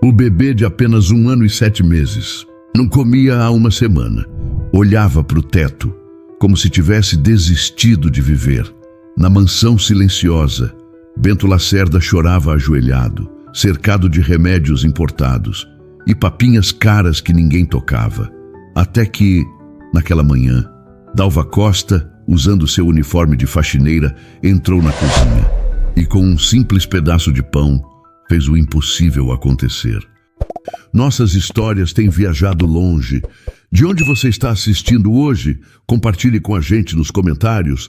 O bebê de apenas 1 ano e 7 meses não comia há uma semana. Olhava para o teto, como se tivesse desistido de viver. Na mansão silenciosa, Bento Lacerda chorava ajoelhado, cercado de remédios importados e papinhas caras que ninguém tocava. Até que, naquela manhã, Dalva Costa, usando seu uniforme de faxineira, entrou na cozinha e, com um simples pedaço de pão, fez o impossível acontecer. Nossas histórias têm viajado longe. De onde você está assistindo hoje? Compartilhe com a gente nos comentários.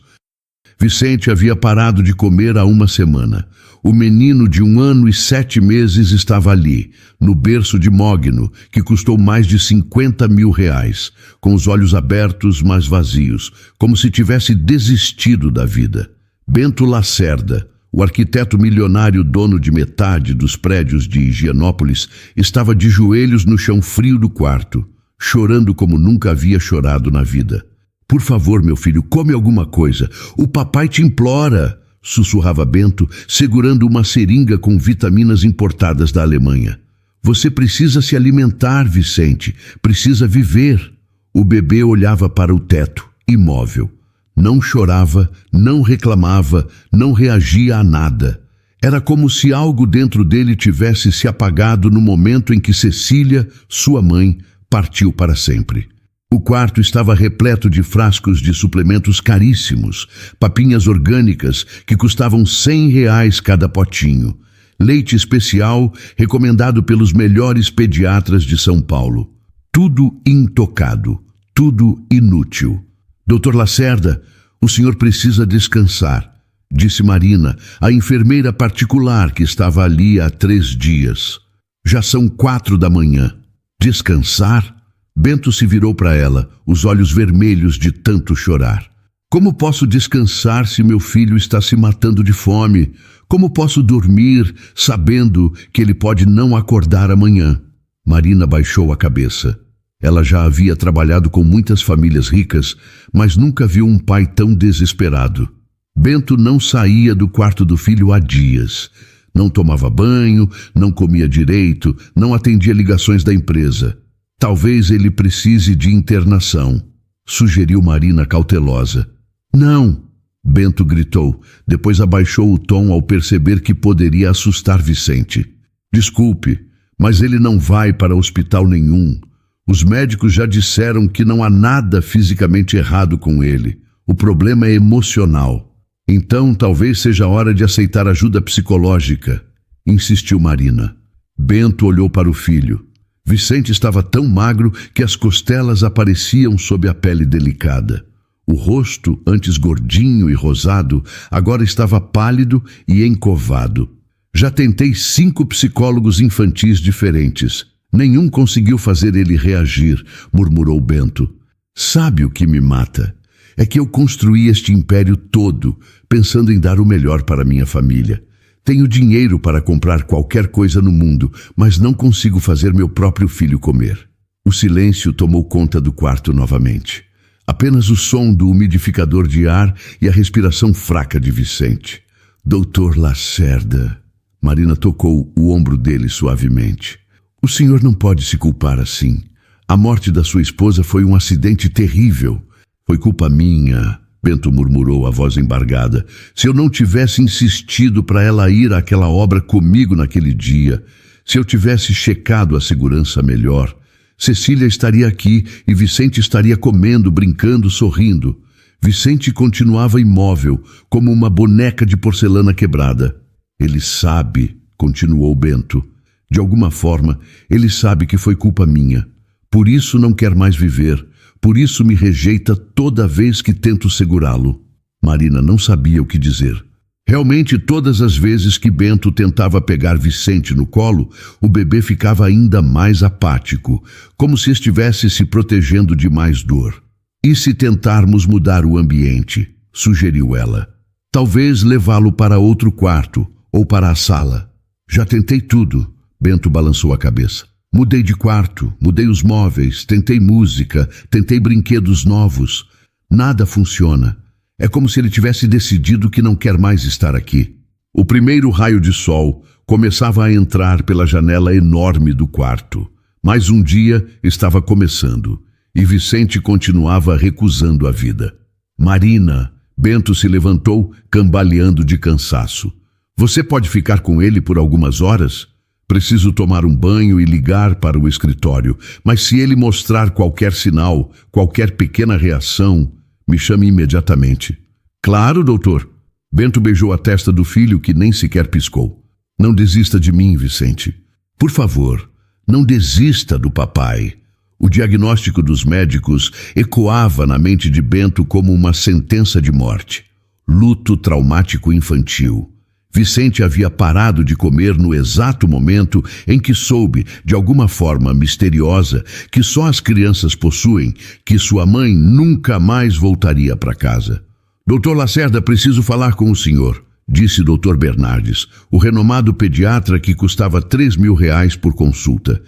Vicente havia parado de comer há uma semana. O menino de 1 ano e 7 meses estava ali, no berço de mogno, que custou mais de 50 mil reais, com os olhos abertos, mas vazios, como se tivesse desistido da vida. Bento Lacerda, o arquiteto milionário dono de metade dos prédios de Higienópolis, estava de joelhos no chão frio do quarto, chorando como nunca havia chorado na vida. "Por favor, meu filho, come alguma coisa. O papai te implora", sussurrava Bento, segurando uma seringa com vitaminas importadas da Alemanha. "Você precisa se alimentar, Vicente. Precisa viver." O bebê olhava para o teto, imóvel. Não chorava, não reclamava, não reagia a nada. Era como se algo dentro dele tivesse se apagado no momento em que Cecília, sua mãe, partiu para sempre. O quarto estava repleto de frascos de suplementos caríssimos, papinhas orgânicas que custavam 100 reais cada potinho, leite especial recomendado pelos melhores pediatras de São Paulo. Tudo intocado, tudo inútil. "Doutor Lacerda, o senhor precisa descansar", disse Marina, a enfermeira particular que estava ali há 3 dias. "Já são 4 da manhã. Descansar?" Bento se virou para ela, os olhos vermelhos de tanto chorar. "Como posso descansar se meu filho está se matando de fome? Como posso dormir sabendo que ele pode não acordar amanhã?" Marina baixou a cabeça. Ela já havia trabalhado com muitas famílias ricas, mas nunca viu um pai tão desesperado. Bento não saía do quarto do filho há dias. Não tomava banho, não comia direito, não atendia ligações da empresa. "Talvez ele precise de internação", sugeriu Marina cautelosa. "Não!" Bento gritou, depois abaixou o tom ao perceber que poderia assustar Vicente. "Desculpe, mas ele não vai para hospital nenhum. Os médicos já disseram que não há nada fisicamente errado com ele. O problema é emocional. Então talvez seja hora de aceitar ajuda psicológica", insistiu Marina. Bento olhou para o filho. Vicente estava tão magro que as costelas apareciam sob a pele delicada. O rosto, antes gordinho e rosado, agora estava pálido e encovado. "Já tentei 5 psicólogos infantis diferentes. Nenhum conseguiu fazer ele reagir", murmurou Bento. "Sabe o que me mata? É que eu construí este império todo, pensando em dar o melhor para minha família. Tenho dinheiro para comprar qualquer coisa no mundo, mas não consigo fazer meu próprio filho comer." O silêncio tomou conta do quarto novamente. Apenas o som do umidificador de ar e a respiração fraca de Vicente. "Doutor Lacerda." Marina tocou o ombro dele suavemente. "O senhor não pode se culpar assim. A morte da sua esposa foi um acidente terrível." "Foi culpa minha", Bento murmurou, a voz embargada. "Se eu não tivesse insistido para ela ir àquela obra comigo naquele dia, se eu tivesse checado a segurança melhor, Cecília estaria aqui e Vicente estaria comendo, brincando, sorrindo." Vicente continuava imóvel, como uma boneca de porcelana quebrada. "Ele sabe", continuou Bento. "De alguma forma, ele sabe que foi culpa minha. Por isso não quer mais viver. Por isso me rejeita toda vez que tento segurá-lo." Marina não sabia o que dizer. Realmente, todas as vezes que Bento tentava pegar Vicente no colo, o bebê ficava ainda mais apático, como se estivesse se protegendo de mais dor. "E se tentarmos mudar o ambiente?", sugeriu ela. "Talvez levá-lo para outro quarto ou para a sala." "Já tentei tudo", Bento balançou a cabeça. "Mudei de quarto, mudei os móveis, tentei música, tentei brinquedos novos. Nada funciona. É como se ele tivesse decidido que não quer mais estar aqui." O primeiro raio de sol, começava a entrar pela janela enorme do quarto. Mais um dia estava começando e Vicente continuava recusando a vida. Marina, Bento se levantou, cambaleando de cansaço. Você pode ficar com ele por algumas horas? Preciso tomar um banho e ligar para o escritório, mas se ele mostrar qualquer sinal, qualquer pequena reação, me chame imediatamente. Claro, doutor. Bento beijou a testa do filho, que nem sequer piscou. Não desista de mim, Vicente. Por favor, não desista do papai. O diagnóstico dos médicos ecoava na mente de Bento como uma sentença de morte. Luto traumático infantil. Vicente havia parado de comer no exato momento em que soube, de alguma forma misteriosa, que só as crianças possuem, que sua mãe nunca mais voltaria para casa. Doutor Lacerda, preciso falar com o senhor, disse Dr. Bernardes, o renomado pediatra que custava R$3.000 por consulta.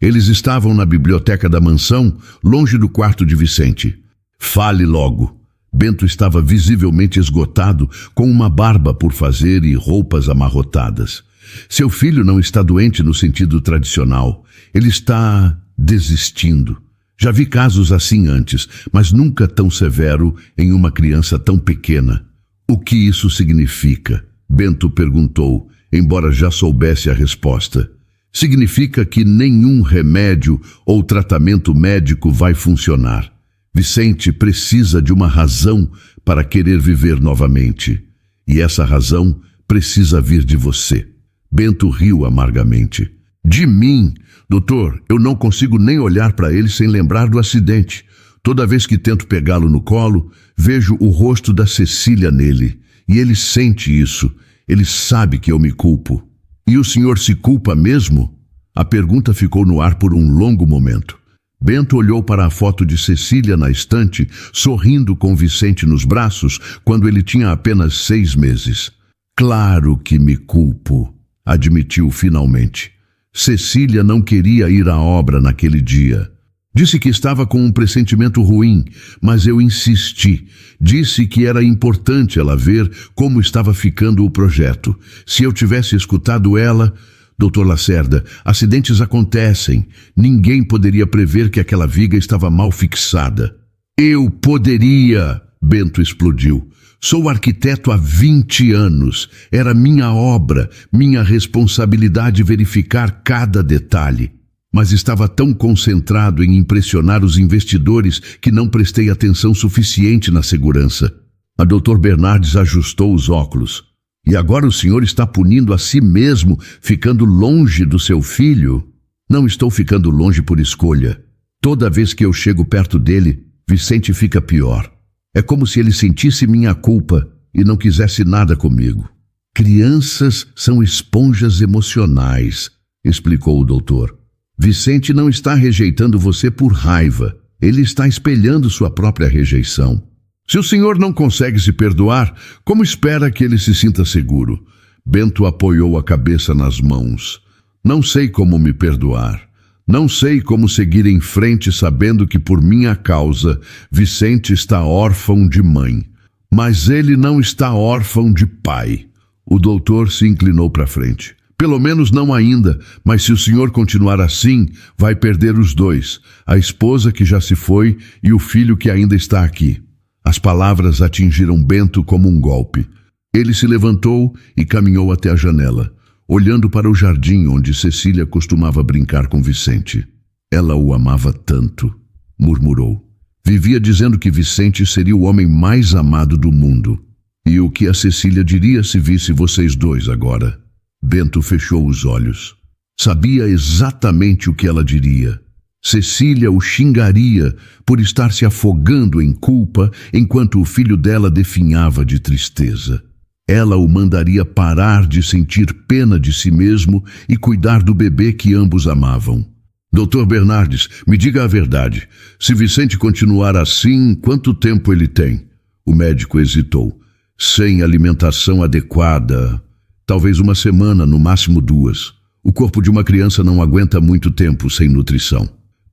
Eles estavam na biblioteca da mansão, longe do quarto de Vicente. Fale logo. Bento estava visivelmente esgotado, com uma barba por fazer e roupas amarrotadas. Seu filho não está doente no sentido tradicional. Ele está desistindo. Já vi casos assim antes, mas nunca tão severo em uma criança tão pequena. O que isso significa? Bento perguntou, embora já soubesse a resposta. Significa que nenhum remédio ou tratamento médico vai funcionar. Vicente precisa de uma razão para querer viver novamente. E essa razão precisa vir de você. Bento riu amargamente. De mim? Doutor, eu não consigo nem olhar para ele sem lembrar do acidente. Toda vez que tento pegá-lo no colo, vejo o rosto da Cecília nele. E ele sente isso. Ele sabe que eu me culpo. E o senhor se culpa mesmo? A pergunta ficou no ar por um longo momento. Bento olhou para a foto de Cecília na estante, sorrindo com Vicente nos braços, quando ele tinha apenas 6 meses. Claro que me culpo, admitiu finalmente. Cecília não queria ir à obra naquele dia. Disse que estava com um pressentimento ruim, mas eu insisti. Disse que era importante ela ver como estava ficando o projeto. Se eu tivesse escutado ela... Doutor Lacerda, acidentes acontecem. Ninguém poderia prever que aquela viga estava mal fixada. Eu poderia, Bento explodiu. Sou arquiteto há 20 anos. Era minha obra, minha responsabilidade verificar cada detalhe. Mas estava tão concentrado em impressionar os investidores que não prestei atenção suficiente na segurança. A Dr. Bernardes ajustou os óculos. E agora o senhor está punindo a si mesmo, ficando longe do seu filho? Não estou ficando longe por escolha. Toda vez que eu chego perto dele, Vicente fica pior. É como se ele sentisse minha culpa e não quisesse nada comigo. Crianças são esponjas emocionais, explicou o doutor. Vicente não está rejeitando você por raiva. Ele está espelhando sua própria rejeição. Se o senhor não consegue se perdoar, como espera que ele se sinta seguro? Bento apoiou a cabeça nas mãos. Não sei como me perdoar. Não sei como seguir em frente sabendo que por minha causa Vicente está órfão de mãe. Mas ele não está órfão de pai. O doutor se inclinou para frente. Pelo menos não ainda, mas se o senhor continuar assim, vai perder os dois, a esposa que já se foi e o filho que ainda está aqui. As palavras atingiram Bento como um golpe. Ele se levantou e caminhou até a janela, olhando para o jardim onde Cecília costumava brincar com Vicente. Ela o amava tanto, murmurou. Vivia dizendo que Vicente seria o homem mais amado do mundo. E o que a Cecília diria se visse vocês dois agora? Bento fechou os olhos. Sabia exatamente o que ela diria. Cecília o xingaria por estar se afogando em culpa enquanto o filho dela definhava de tristeza. Ela o mandaria parar de sentir pena de si mesmo e cuidar do bebê que ambos amavam. Dr. Bernardes, me diga a verdade. Se Vicente continuar assim, quanto tempo ele tem? O médico hesitou. Sem alimentação adequada, talvez 1 semana, no máximo 2. O corpo de uma criança não aguenta muito tempo sem nutrição.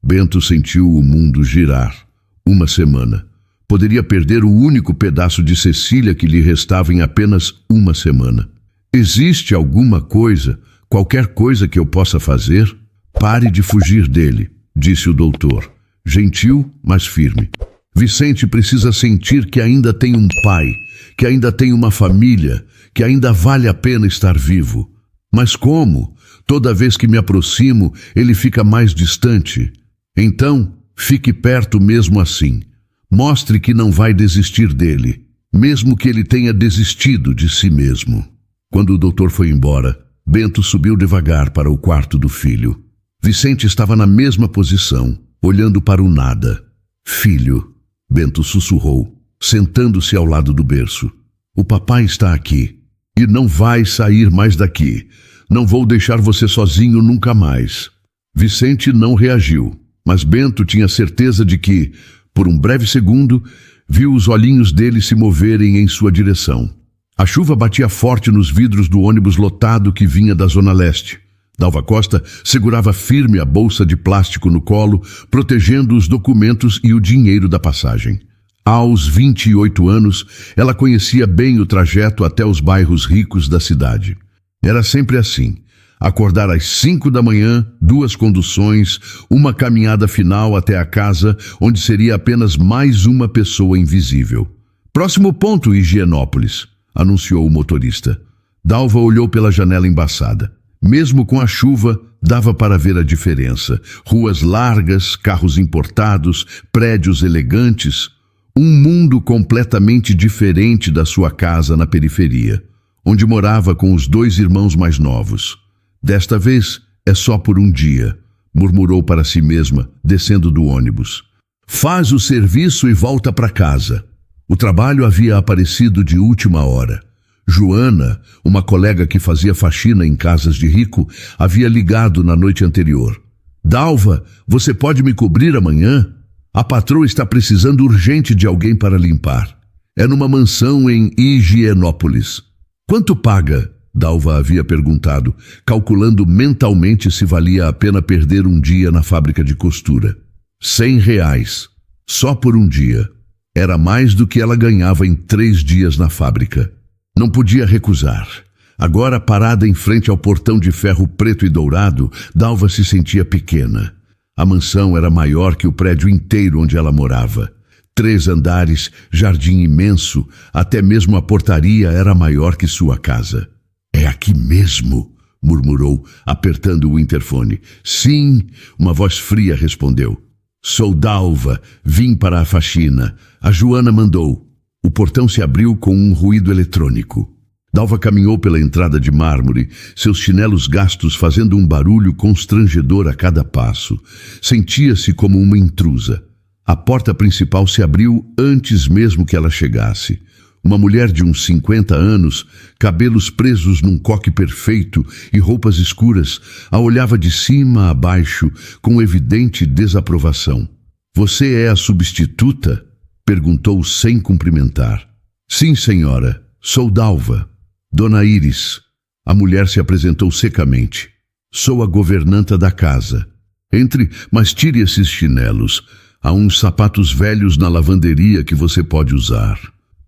Bento sentiu o mundo girar. 1 semana. Poderia perder o único pedaço de Cecília que lhe restava em apenas 1 semana. Existe alguma coisa? Qualquer coisa que eu possa fazer, pare de fugir dele, disse o doutor, gentil, mas firme. Vicente precisa sentir que ainda tem um pai, que ainda tem uma família, que ainda vale a pena estar vivo. Mas como? Toda vez que me aproximo, ele fica mais distante. Então, fique perto mesmo assim. Mostre que não vai desistir dele, mesmo que ele tenha desistido de si mesmo. Quando o doutor foi embora, Bento subiu devagar para o quarto do filho. Vicente estava na mesma posição, olhando para o nada. Filho, Bento sussurrou, sentando-se ao lado do berço. O papai está aqui e não vai sair mais daqui. Não vou deixar você sozinho nunca mais. Vicente não reagiu, mas Bento tinha certeza de que, por um breve segundo, viu os olhinhos dele se moverem em sua direção. A chuva batia forte nos vidros do ônibus lotado que vinha da Zona Leste. Dalva Costa segurava firme a bolsa de plástico no colo, protegendo os documentos e o dinheiro da passagem. Aos 28 anos, ela conhecia bem o trajeto até os bairros ricos da cidade. Era sempre assim. Acordar às 5 da manhã, 2 conduções, uma caminhada final até a casa, onde seria apenas mais uma pessoa invisível. Próximo ponto, Higienópolis, anunciou o motorista. Dalva olhou pela janela embaçada. Mesmo com a chuva, dava para ver a diferença. Ruas largas, carros importados, prédios elegantes. Um mundo completamente diferente da sua casa na periferia, onde morava com os 2 irmãos mais novos. Desta vez é só por um dia, murmurou para si mesma, descendo do ônibus. Faz o serviço e volta para casa. O trabalho havia aparecido de última hora. Joana, uma colega que fazia faxina em casas de rico, havia ligado na noite anterior. Dalva, você pode me cobrir amanhã? A patroa está precisando urgente de alguém para limpar. É numa mansão em Higienópolis. Quanto paga? Dalva havia perguntado, calculando mentalmente se valia a pena perder um dia na fábrica de costura. R$100, só por um dia. Era mais do que ela ganhava em 3 dias na fábrica. Não podia recusar. Agora, parada em frente ao portão de ferro preto e dourado, Dalva se sentia pequena. A mansão era maior que o prédio inteiro onde ela morava. 3 andares, jardim imenso, até mesmo a portaria era maior que sua casa. É aqui mesmo, murmurou, apertando o interfone. Sim, uma voz fria respondeu. Sou Dalva, vim para a faxina. A Joana mandou. O portão se abriu com um ruído eletrônico. Dalva caminhou pela entrada de mármore, seus chinelos gastos fazendo um barulho constrangedor a cada passo. Sentia-se como uma intrusa. A porta principal se abriu antes mesmo que ela chegasse. Uma mulher de uns 50 anos, cabelos presos num coque perfeito e roupas escuras, a olhava de cima a baixo com evidente desaprovação. Você é a substituta? Perguntou sem cumprimentar. Sim, senhora. Sou Dalva. Dona Iris. A mulher se apresentou secamente. Sou a governanta da casa. Entre, mas tire esses chinelos. Há uns sapatos velhos na lavanderia que você pode usar.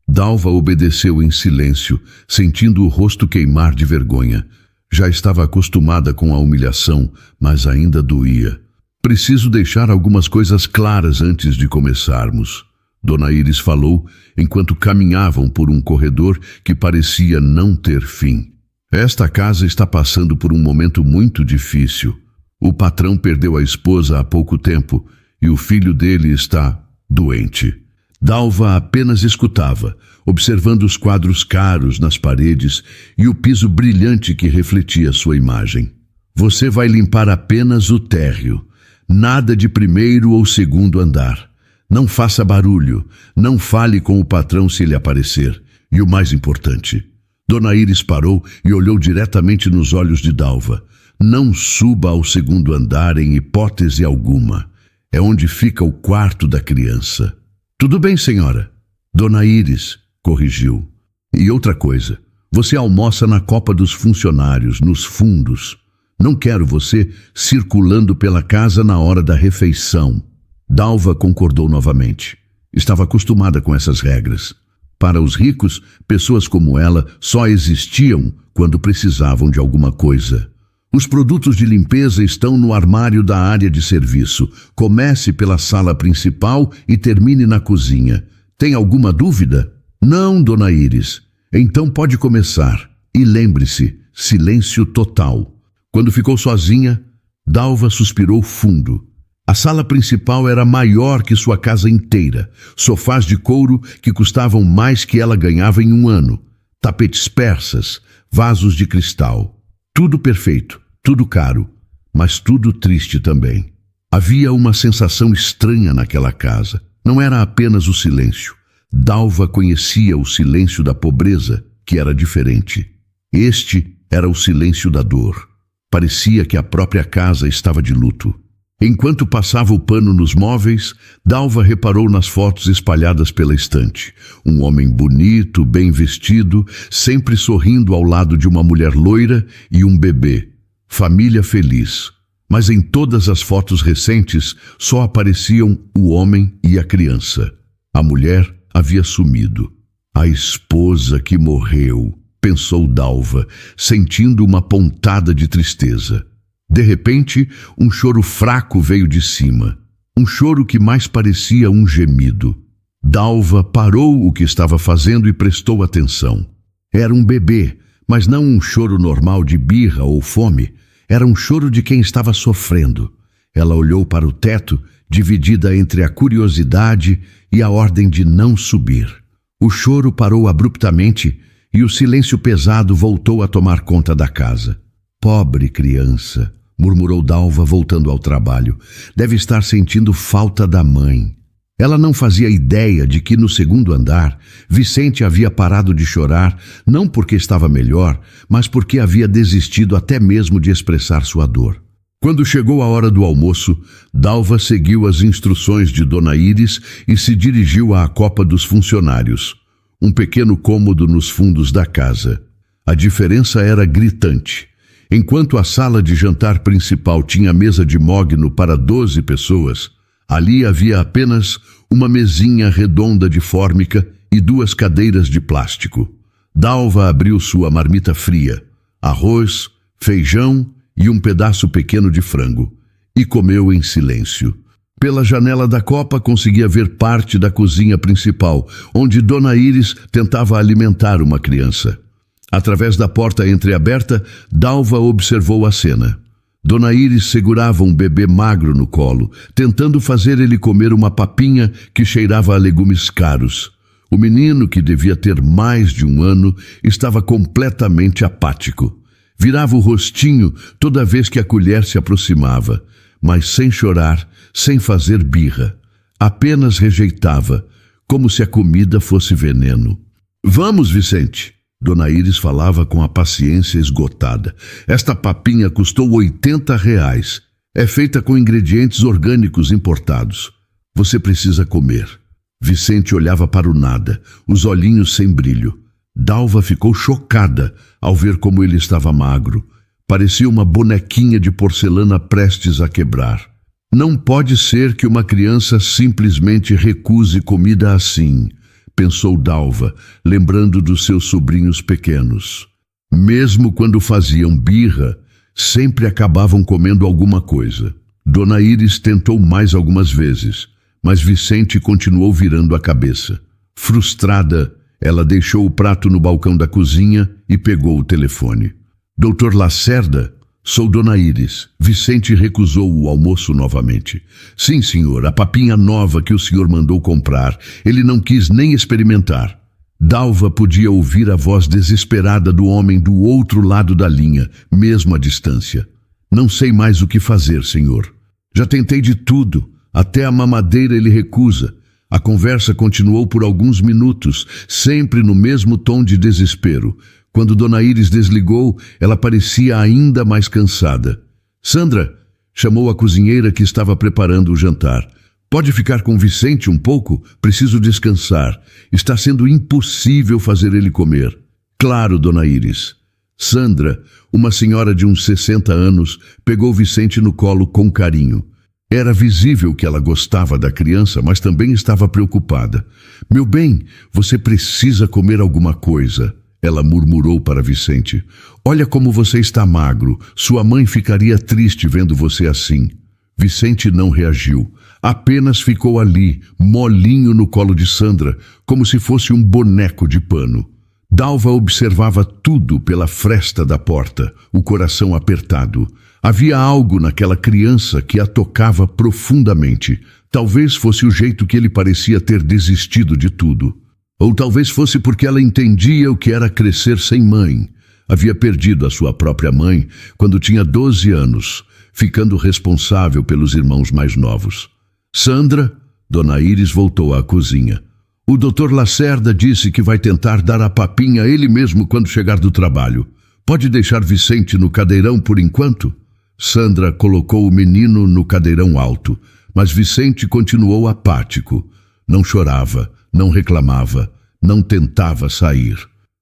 Dalva obedeceu em silêncio, sentindo o rosto queimar de vergonha. Já estava acostumada com a humilhação, mas ainda doía. Preciso deixar algumas coisas claras antes de começarmos. Dona Iris falou, enquanto caminhavam por um corredor que parecia não ter fim. Esta casa está passando por um momento muito difícil. O patrão perdeu a esposa há pouco tempo e o filho dele está doente. Dalva apenas escutava, observando os quadros caros nas paredes e o piso brilhante que refletia sua imagem. Você vai limpar apenas o térreo, nada de primeiro ou segundo andar. Não faça barulho, não fale com o patrão se ele aparecer. E o mais importante, Dona Iris parou e olhou diretamente nos olhos de Dalva. Não suba ao segundo andar em hipótese alguma. É onde fica o quarto da criança. Tudo bem, senhora. Dona Iris, corrigiu. E outra coisa, você almoça na copa dos funcionários, nos fundos. Não quero você circulando pela casa na hora da refeição. Dalva concordou novamente. Estava acostumada com essas regras. Para os ricos, pessoas como ela só existiam quando precisavam de alguma coisa. Os produtos de limpeza estão no armário da área de serviço. Comece pela sala principal e termine na cozinha. Tem alguma dúvida? Não, Dona Íris. Então pode começar. E lembre-se, silêncio total. Quando ficou sozinha, Dalva suspirou fundo. A sala principal era maior que sua casa inteira. Sofás de couro que custavam mais que ela ganhava em um ano. Tapetes persas, vasos de cristal. Tudo perfeito, tudo caro, mas tudo triste também. Havia uma sensação estranha naquela casa. Não era apenas o silêncio. Dalva conhecia o silêncio da pobreza, que era diferente. Este era o silêncio da dor. Parecia que a própria casa estava de luto. Enquanto passava o pano nos móveis, Dalva reparou nas fotos espalhadas pela estante. Um homem bonito, bem vestido, sempre sorrindo ao lado de uma mulher loira e um bebê. Família feliz. Mas em todas as fotos recentes só apareciam o homem e a criança. A mulher havia sumido. A esposa que morreu, pensou Dalva, sentindo uma pontada de tristeza. De repente, um choro fraco veio de cima. Um choro que mais parecia um gemido. Dalva parou o que estava fazendo e prestou atenção. Era um bebê, mas não um choro normal de birra ou fome. Era um choro de quem estava sofrendo. Ela olhou para o teto, dividida entre a curiosidade e a ordem de não subir. O choro parou abruptamente e o silêncio pesado voltou a tomar conta da casa. Pobre criança, murmurou Dalva voltando ao trabalho. Deve estar sentindo falta da mãe. Ela não fazia ideia de que no segundo andar, Vicente havia parado de chorar, não porque estava melhor, mas porque havia desistido até mesmo de expressar sua dor. Quando chegou a hora do almoço, Dalva seguiu as instruções de Dona Íris e se dirigiu à copa dos funcionários. Um pequeno cômodo nos fundos da casa. A diferença era gritante. Enquanto a sala de jantar principal tinha mesa de mogno para 12 pessoas, ali havia apenas uma mesinha redonda de fórmica e 2 cadeiras de plástico. Dalva abriu sua marmita fria, arroz, feijão e um pedaço pequeno de frango, e comeu em silêncio. Pela janela da copa conseguia ver parte da cozinha principal, onde Dona Íris tentava alimentar uma criança. Através da porta entreaberta, Dalva observou a cena. Dona Íris segurava um bebê magro no colo, tentando fazer ele comer uma papinha que cheirava a legumes caros. O menino, que devia ter mais de 1 ano, estava completamente apático. Virava o rostinho toda vez que a colher se aproximava, mas sem chorar, sem fazer birra. Apenas rejeitava, como se a comida fosse veneno. Vamos, Vicente! Dona Íris falava com a paciência esgotada. Esta papinha custou R$ 80. É feita com ingredientes orgânicos importados. Você precisa comer. Vicente olhava para o nada, os olhinhos sem brilho. Dalva ficou chocada ao ver como ele estava magro. Parecia uma bonequinha de porcelana prestes a quebrar. Não pode ser que uma criança simplesmente recuse comida assim, pensou Dalva, lembrando dos seus sobrinhos pequenos. Mesmo quando faziam birra, sempre acabavam comendo alguma coisa. Dona Íris tentou mais algumas vezes, mas Vicente continuou virando a cabeça. Frustrada, ela deixou o prato no balcão da cozinha e pegou o telefone. Doutor Lacerda? Sou Dona Íris. Vicente recusou o almoço novamente. Sim, senhor, a papinha nova que o senhor mandou comprar. Ele não quis nem experimentar. Dalva podia ouvir a voz desesperada do homem do outro lado da linha, mesmo à distância. Não sei mais o que fazer, senhor. Já tentei de tudo. Até a mamadeira ele recusa. A conversa continuou por alguns minutos, sempre no mesmo tom de desespero. Quando Dona Íris desligou, ela parecia ainda mais cansada. Sandra, chamou a cozinheira que estava preparando o jantar. Pode ficar com Vicente um pouco? Preciso descansar. Está sendo impossível fazer ele comer. Claro, Dona Íris. Sandra, uma senhora de uns 60 anos, pegou Vicente no colo com carinho. Era visível que ela gostava da criança, mas também estava preocupada. Meu bem, você precisa comer alguma coisa. Ela murmurou para Vicente. Olha como você está magro. Sua mãe ficaria triste vendo você assim. Vicente não reagiu. Apenas ficou ali, molinho no colo de Sandra, como se fosse um boneco de pano. Dalva observava tudo pela fresta da porta, o coração apertado. Havia algo naquela criança que a tocava profundamente. Talvez fosse o jeito que ele parecia ter desistido de tudo. Ou talvez fosse porque ela entendia o que era crescer sem mãe. Havia perdido a sua própria mãe quando tinha 12 anos, ficando responsável pelos irmãos mais novos. Sandra, Dona Íris voltou à cozinha. O Dr. Lacerda disse que vai tentar dar a papinha a ele mesmo quando chegar do trabalho. Pode deixar Vicente no cadeirão por enquanto? Sandra colocou o menino no cadeirão alto, mas Vicente continuou apático. Não chorava, não reclamava, não tentava sair.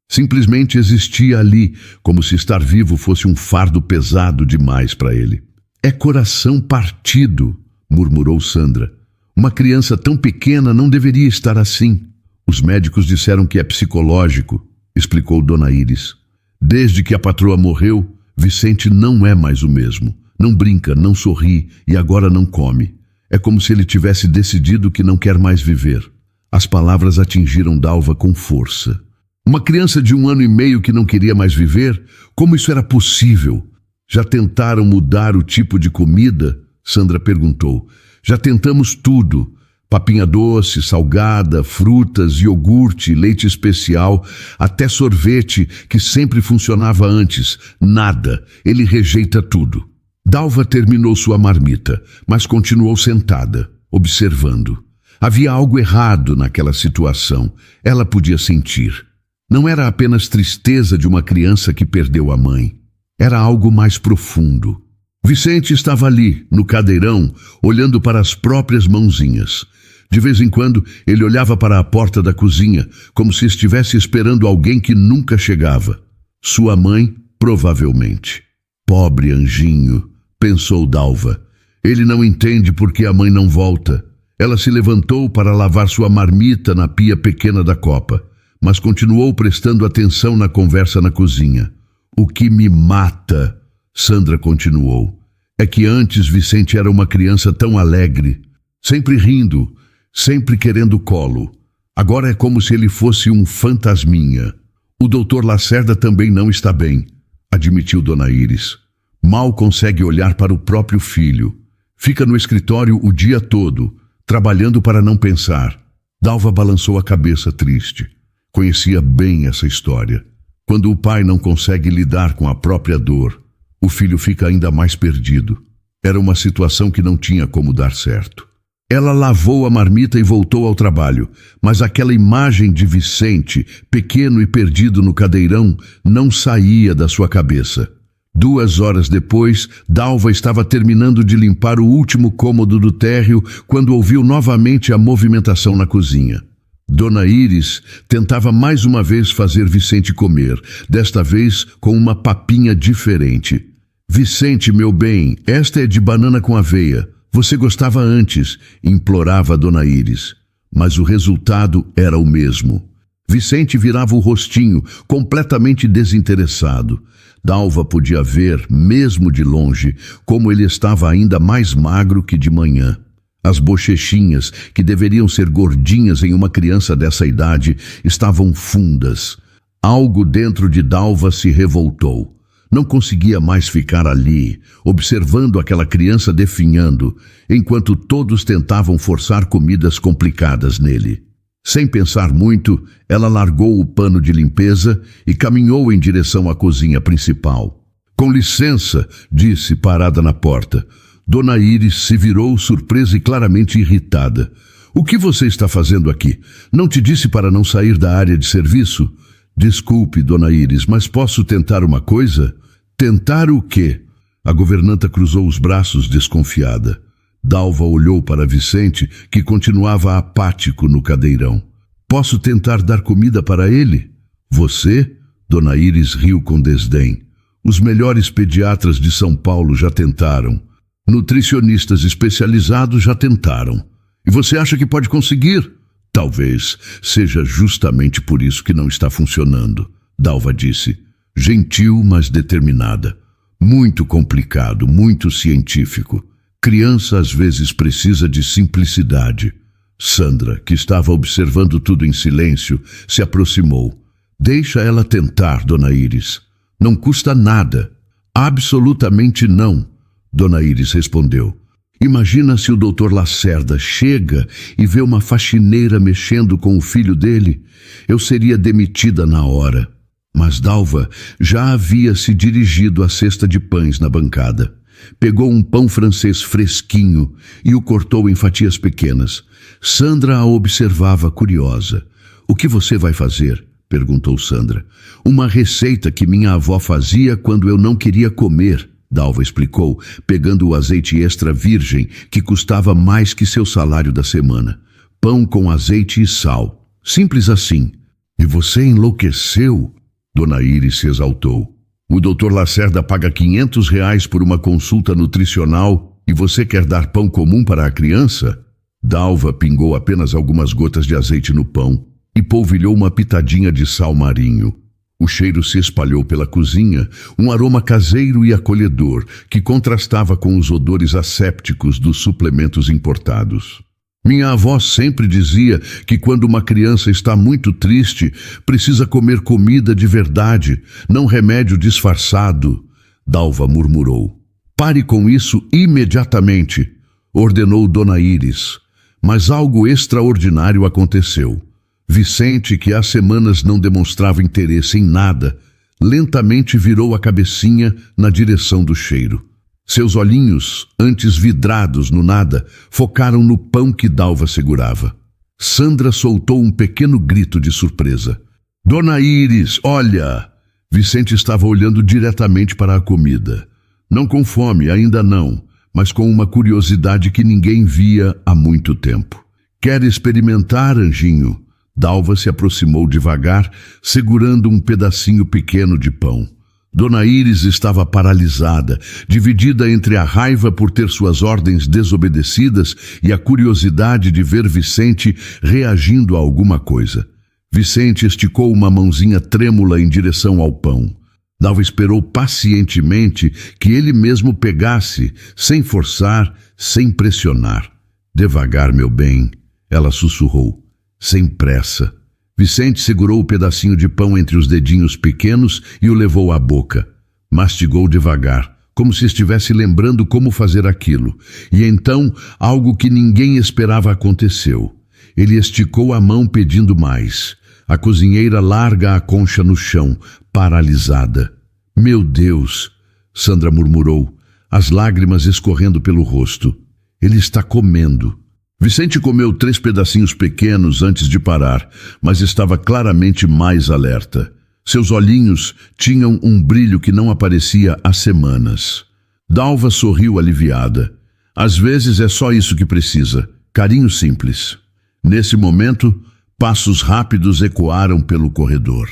Simplesmente existia ali, como se estar vivo fosse um fardo pesado demais para ele. É coração partido, murmurou Sandra. Uma criança tão pequena não deveria estar assim. Os médicos disseram que é psicológico, explicou Dona Íris. Desde que a patroa morreu, Vicente não é mais o mesmo. Não brinca, não sorri e agora não come. É como se ele tivesse decidido que não quer mais viver. As palavras atingiram Dalva com força. Uma criança de 1 ano e meio que não queria mais viver? Como isso era possível? Já tentaram mudar o tipo de comida? Sandra perguntou. Já tentamos tudo. Papinha doce, salgada, frutas, iogurte, leite especial, até sorvete, que sempre funcionava antes. Nada. Ele rejeita tudo. Dalva terminou sua marmita, mas continuou sentada, observando. Havia algo errado naquela situação. Ela podia sentir. Não era apenas tristeza de uma criança que perdeu a mãe. Era algo mais profundo. Vicente estava ali, no cadeirão, olhando para as próprias mãozinhas. De vez em quando, ele olhava para a porta da cozinha, como se estivesse esperando alguém que nunca chegava. Sua mãe, provavelmente. Pobre anjinho, pensou Dalva. Ele não entende por que a mãe não volta. Ela se levantou para lavar sua marmita na pia pequena da copa, mas continuou prestando atenção na conversa na cozinha. O que me mata, Sandra continuou, é que antes Vicente era uma criança tão alegre, sempre rindo, sempre querendo colo. Agora é como se ele fosse um fantasminha. O Dr. Lacerda também não está bem, admitiu Dona Íris. Mal consegue olhar para o próprio filho. Fica no escritório o dia todo, trabalhando para não pensar. Dalva balançou a cabeça triste. Conhecia bem essa história. Quando o pai não consegue lidar com a própria dor, o filho fica ainda mais perdido. Era uma situação que não tinha como dar certo. Ela lavou a marmita e voltou ao trabalho, mas aquela imagem de Vicente, pequeno e perdido no cadeirão, não saía da sua cabeça. 2 horas depois, Dalva estava terminando de limpar o último cômodo do térreo quando ouviu novamente a movimentação na cozinha. Dona Íris tentava mais uma vez fazer Vicente comer, desta vez com uma papinha diferente. Vicente, meu bem, esta é de banana com aveia. Você gostava antes, implorava Dona Íris. Mas o resultado era o mesmo. Vicente virava o rostinho, completamente desinteressado. Dalva podia ver, mesmo de longe, como ele estava ainda mais magro que de manhã. As bochechinhas, que deveriam ser gordinhas em uma criança dessa idade, estavam fundas. Algo dentro de Dalva se revoltou. Não conseguia mais ficar ali, observando aquela criança definhando, enquanto todos tentavam forçar comidas complicadas nele. Sem pensar muito, ela largou o pano de limpeza e caminhou em direção à cozinha principal. Com licença, disse parada na porta. Dona Íris se virou surpresa e claramente irritada. O que você está fazendo aqui? Não te disse para não sair da área de serviço? Desculpe, Dona Íris, mas posso tentar uma coisa? Tentar o quê? A governanta cruzou os braços desconfiada. Dalva olhou para Vicente, que continuava apático no cadeirão. Posso tentar dar comida para ele? Você? Dona Íris riu com desdém. Os melhores pediatras de São Paulo já tentaram. Nutricionistas especializados já tentaram. E você acha que pode conseguir? Talvez seja justamente por isso que não está funcionando. Dalva disse, gentil, mas determinada. Muito complicado, muito científico. Criança às vezes precisa de simplicidade. Sandra, que estava observando tudo em silêncio, se aproximou. Deixa ela tentar, Dona Íris. Não custa nada. Absolutamente não, Dona Íris respondeu. Imagina se o Dr. Lacerda chega e vê uma faxineira mexendo com o filho dele. Eu seria demitida na hora. Mas Dalva já havia se dirigido à cesta de pães na bancada. Pegou um pão francês fresquinho e o cortou em fatias pequenas. Sandra a observava curiosa. O que você vai fazer? Perguntou Sandra. Uma receita que minha avó fazia quando eu não queria comer, Dalva explicou, pegando o azeite extra virgem, que custava mais que seu salário da semana. Pão com azeite e sal. Simples assim. E você enlouqueceu? Dona Íris se exaltou. O Dr. Lacerda paga R$ 500 por uma consulta nutricional e você quer dar pão comum para a criança? Dalva pingou apenas algumas gotas de azeite no pão e polvilhou uma pitadinha de sal marinho. O cheiro se espalhou pela cozinha, um aroma caseiro e acolhedor que contrastava com os odores assépticos dos suplementos importados. Minha avó sempre dizia que quando uma criança está muito triste, precisa comer comida de verdade, não remédio disfarçado, Dalva murmurou. Pare com isso imediatamente, ordenou Dona Íris. Mas algo extraordinário aconteceu. Vicente, que há semanas não demonstrava interesse em nada, lentamente virou a cabecinha na direção do cheiro. Seus olhinhos, antes vidrados no nada, focaram no pão que Dalva segurava. Sandra soltou um pequeno grito de surpresa. Dona Íris, olha! Vicente estava olhando diretamente para a comida. Não com fome, ainda não, mas com uma curiosidade que ninguém via há muito tempo. Quer experimentar, anjinho? Dalva se aproximou devagar, segurando um pedacinho pequeno de pão. Dona Íris estava paralisada, dividida entre a raiva por ter suas ordens desobedecidas e a curiosidade de ver Vicente reagindo a alguma coisa. Vicente esticou uma mãozinha trêmula em direção ao pão. Dalva esperou pacientemente que ele mesmo pegasse, sem forçar, sem pressionar. Devagar, meu bem, ela sussurrou, sem pressa. Vicente segurou o pedacinho de pão entre os dedinhos pequenos e o levou à boca. Mastigou devagar, como se estivesse lembrando como fazer aquilo. E então, algo que ninguém esperava aconteceu. Ele esticou a mão pedindo mais. A cozinheira larga a concha no chão, paralisada. Meu Deus! Sandra murmurou, as lágrimas escorrendo pelo rosto. Ele está comendo. Vicente comeu 3 pedacinhos pequenos antes de parar, mas estava claramente mais alerta. Seus olhinhos tinham um brilho que não aparecia há semanas. Dalva sorriu aliviada. Às vezes é só isso que precisa, carinho simples. Nesse momento, passos rápidos ecoaram pelo corredor.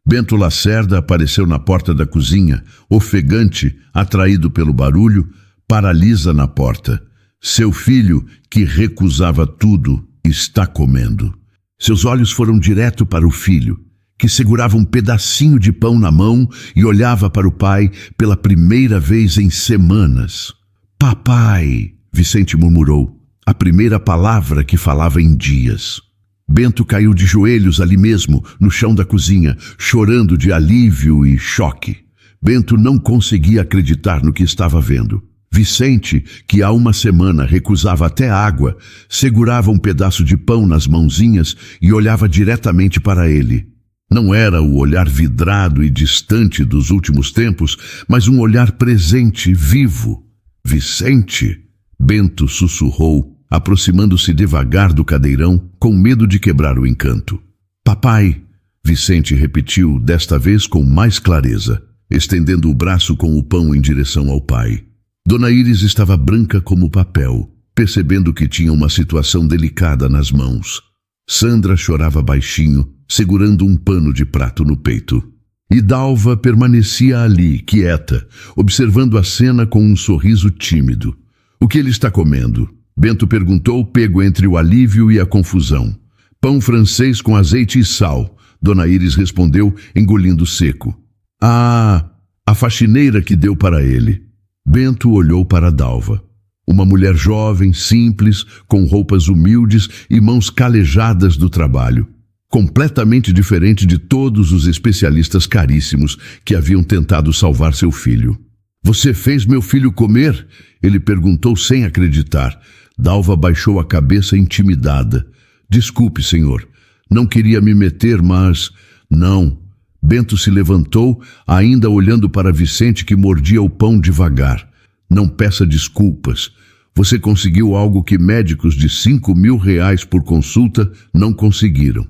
Bento Lacerda apareceu na porta da cozinha, ofegante, atraído pelo barulho, paralisa na porta. Seu filho, que recusava tudo, está comendo. Seus olhos foram direto para o filho, que segurava um pedacinho de pão na mão e olhava para o pai pela primeira vez em semanas. Papai, Vicente murmurou, a primeira palavra que falava em dias. Bento caiu de joelhos ali mesmo, no chão da cozinha, chorando de alívio e choque. Bento não conseguia acreditar no que estava vendo. Vicente, que há uma semana recusava até água, segurava um pedaço de pão nas mãozinhas e olhava diretamente para ele. Não era o olhar vidrado e distante dos últimos tempos, mas um olhar presente, vivo. Vicente! Bento sussurrou, aproximando-se devagar do cadeirão, com medo de quebrar o encanto. Papai! Vicente repetiu, desta vez com mais clareza, estendendo o braço com o pão em direção ao pai. Dona Íris estava branca como papel, percebendo que tinha uma situação delicada nas mãos. Sandra chorava baixinho, segurando um pano de prato no peito. E Dalva permanecia ali, quieta, observando a cena com um sorriso tímido. O que ele está comendo? Bento perguntou, pego entre o alívio e a confusão. Pão francês com azeite e sal, Dona Íris respondeu, engolindo seco. Ah, a faxineira que deu para ele. Bento olhou para Dalva. Uma mulher jovem, simples, com roupas humildes e mãos calejadas do trabalho. Completamente diferente de todos os especialistas caríssimos que haviam tentado salvar seu filho. Você fez meu filho comer? Ele perguntou sem acreditar. Dalva baixou a cabeça intimidada. Desculpe, senhor. Não queria me meter, mas... Não. Bento se levantou, ainda olhando para Vicente, que mordia o pão devagar. Não peça desculpas. Você conseguiu algo que médicos de R$5.000 por consulta não conseguiram.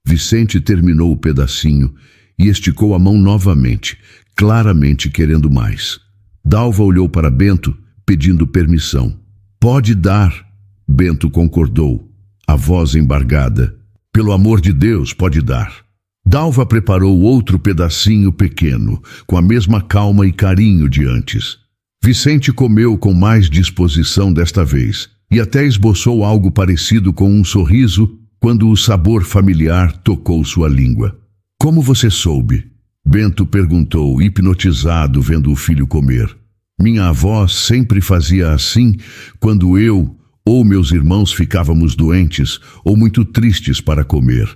Vicente terminou o pedacinho e esticou a mão novamente, claramente querendo mais. Dalva olhou para Bento, pedindo permissão. Pode dar. Bento concordou, a voz embargada. Pelo amor de Deus, pode dar. Dalva preparou outro pedacinho pequeno, com a mesma calma e carinho de antes. Vicente comeu com mais disposição desta vez, e até esboçou algo parecido com um sorriso quando o sabor familiar tocou sua língua. Como você soube? Bento perguntou, hipnotizado vendo o filho comer. Minha avó sempre fazia assim quando eu ou meus irmãos ficávamos doentes ou muito tristes para comer.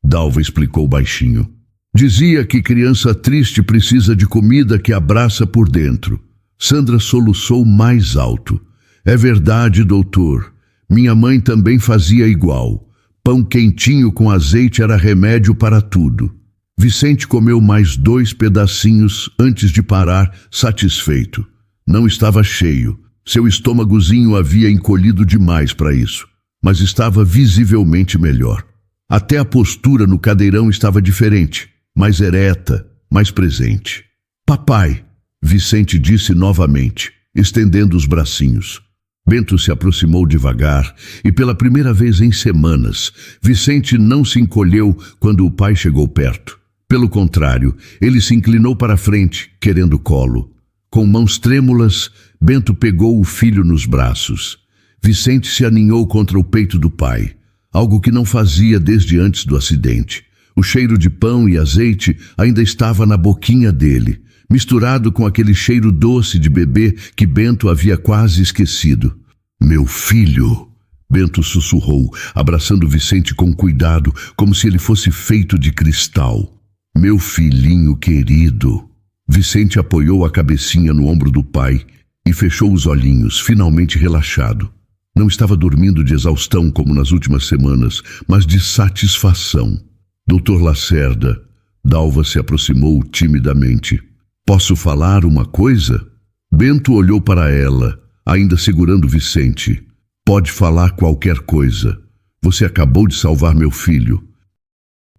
Dalva explicou baixinho. Dizia que criança triste precisa de comida que abraça por dentro. Sandra soluçou mais alto. É verdade, doutor. Minha mãe também fazia igual. Pão quentinho com azeite era remédio para tudo. Vicente comeu mais 2 pedacinhos antes de parar, satisfeito. Não estava cheio. Seu estômagozinho havia encolhido demais para isso, mas estava visivelmente melhor. Até a postura no cadeirão estava diferente, mais ereta, mais presente. Papai, Vicente disse novamente, estendendo os bracinhos. Bento se aproximou devagar e pela primeira vez em semanas, Vicente não se encolheu quando o pai chegou perto. Pelo contrário, ele se inclinou para frente, querendo colo. Com mãos trêmulas, Bento pegou o filho nos braços. Vicente se aninhou contra o peito do pai, algo que não fazia desde antes do acidente. O cheiro de pão e azeite ainda estava na boquinha dele, misturado com aquele cheiro doce de bebê que Bento havia quase esquecido. Meu filho, Bento sussurrou, abraçando Vicente com cuidado, como se ele fosse feito de cristal. Meu filhinho querido. Vicente apoiou a cabecinha no ombro do pai e fechou os olhinhos, finalmente relaxado. Não estava dormindo de exaustão como nas últimas semanas, mas de satisfação. Doutor Lacerda, Dalva se aproximou timidamente. Posso falar uma coisa? Bento olhou para ela, ainda segurando Vicente. Pode falar qualquer coisa. Você acabou de salvar meu filho.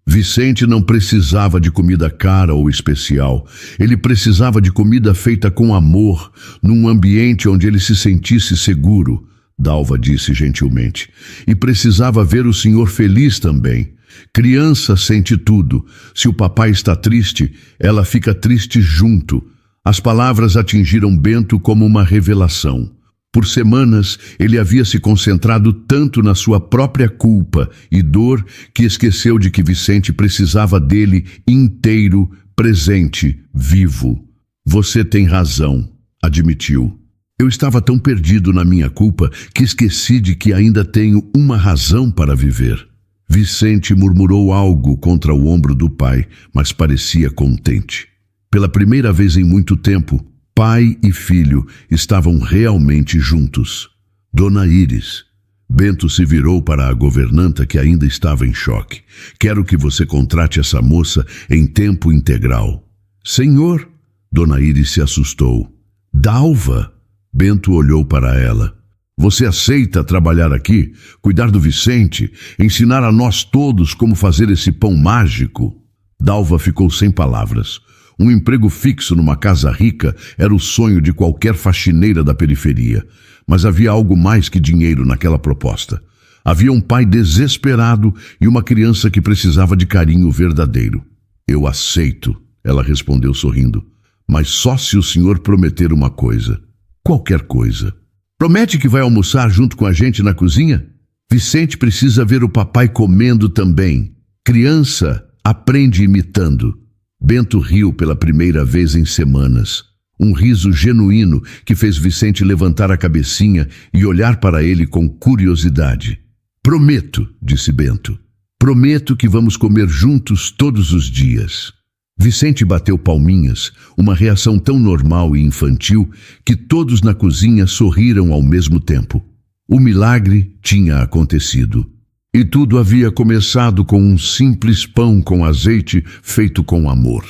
Vicente não precisava de comida cara ou especial. Ele precisava de comida feita com amor, num ambiente onde ele se sentisse seguro, Dalva disse gentilmente. E precisava ver o senhor feliz também. Criança sente tudo. Se o papai está triste, ela fica triste junto. As palavras atingiram Bento como uma revelação. Por semanas, ele havia se concentrado tanto na sua própria culpa e dor que esqueceu de que Vicente precisava dele inteiro, presente, vivo. Você tem razão, admitiu. Eu estava tão perdido na minha culpa que esqueci de que ainda tenho uma razão para viver. Vicente murmurou algo contra o ombro do pai, mas parecia contente. Pela primeira vez em muito tempo, pai e filho estavam realmente juntos. Dona Íris. Bento se virou para a governanta que ainda estava em choque. Quero que você contrate essa moça em tempo integral. Senhor? Dona Íris se assustou. Dalva? Bento olhou para ela. Você aceita trabalhar aqui, cuidar do Vicente, ensinar a nós todos como fazer esse pão mágico? Dalva ficou sem palavras. Um emprego fixo numa casa rica era o sonho de qualquer faxineira da periferia. Mas havia algo mais que dinheiro naquela proposta. Havia um pai desesperado e uma criança que precisava de carinho verdadeiro. Eu aceito, ela respondeu sorrindo. Mas só se o senhor prometer uma coisa. Qualquer coisa. Promete que vai almoçar junto com a gente na cozinha? Vicente precisa ver o papai comendo também. Criança aprende imitando. Bento riu pela primeira vez em semanas. Um riso genuíno que fez Vicente levantar a cabecinha e olhar para ele com curiosidade. Prometo, disse Bento. Prometo que vamos comer juntos todos os dias. Vicente bateu palminhas, uma reação tão normal e infantil que todos na cozinha sorriram ao mesmo tempo. O milagre tinha acontecido. E tudo havia começado com um simples pão com azeite feito com amor.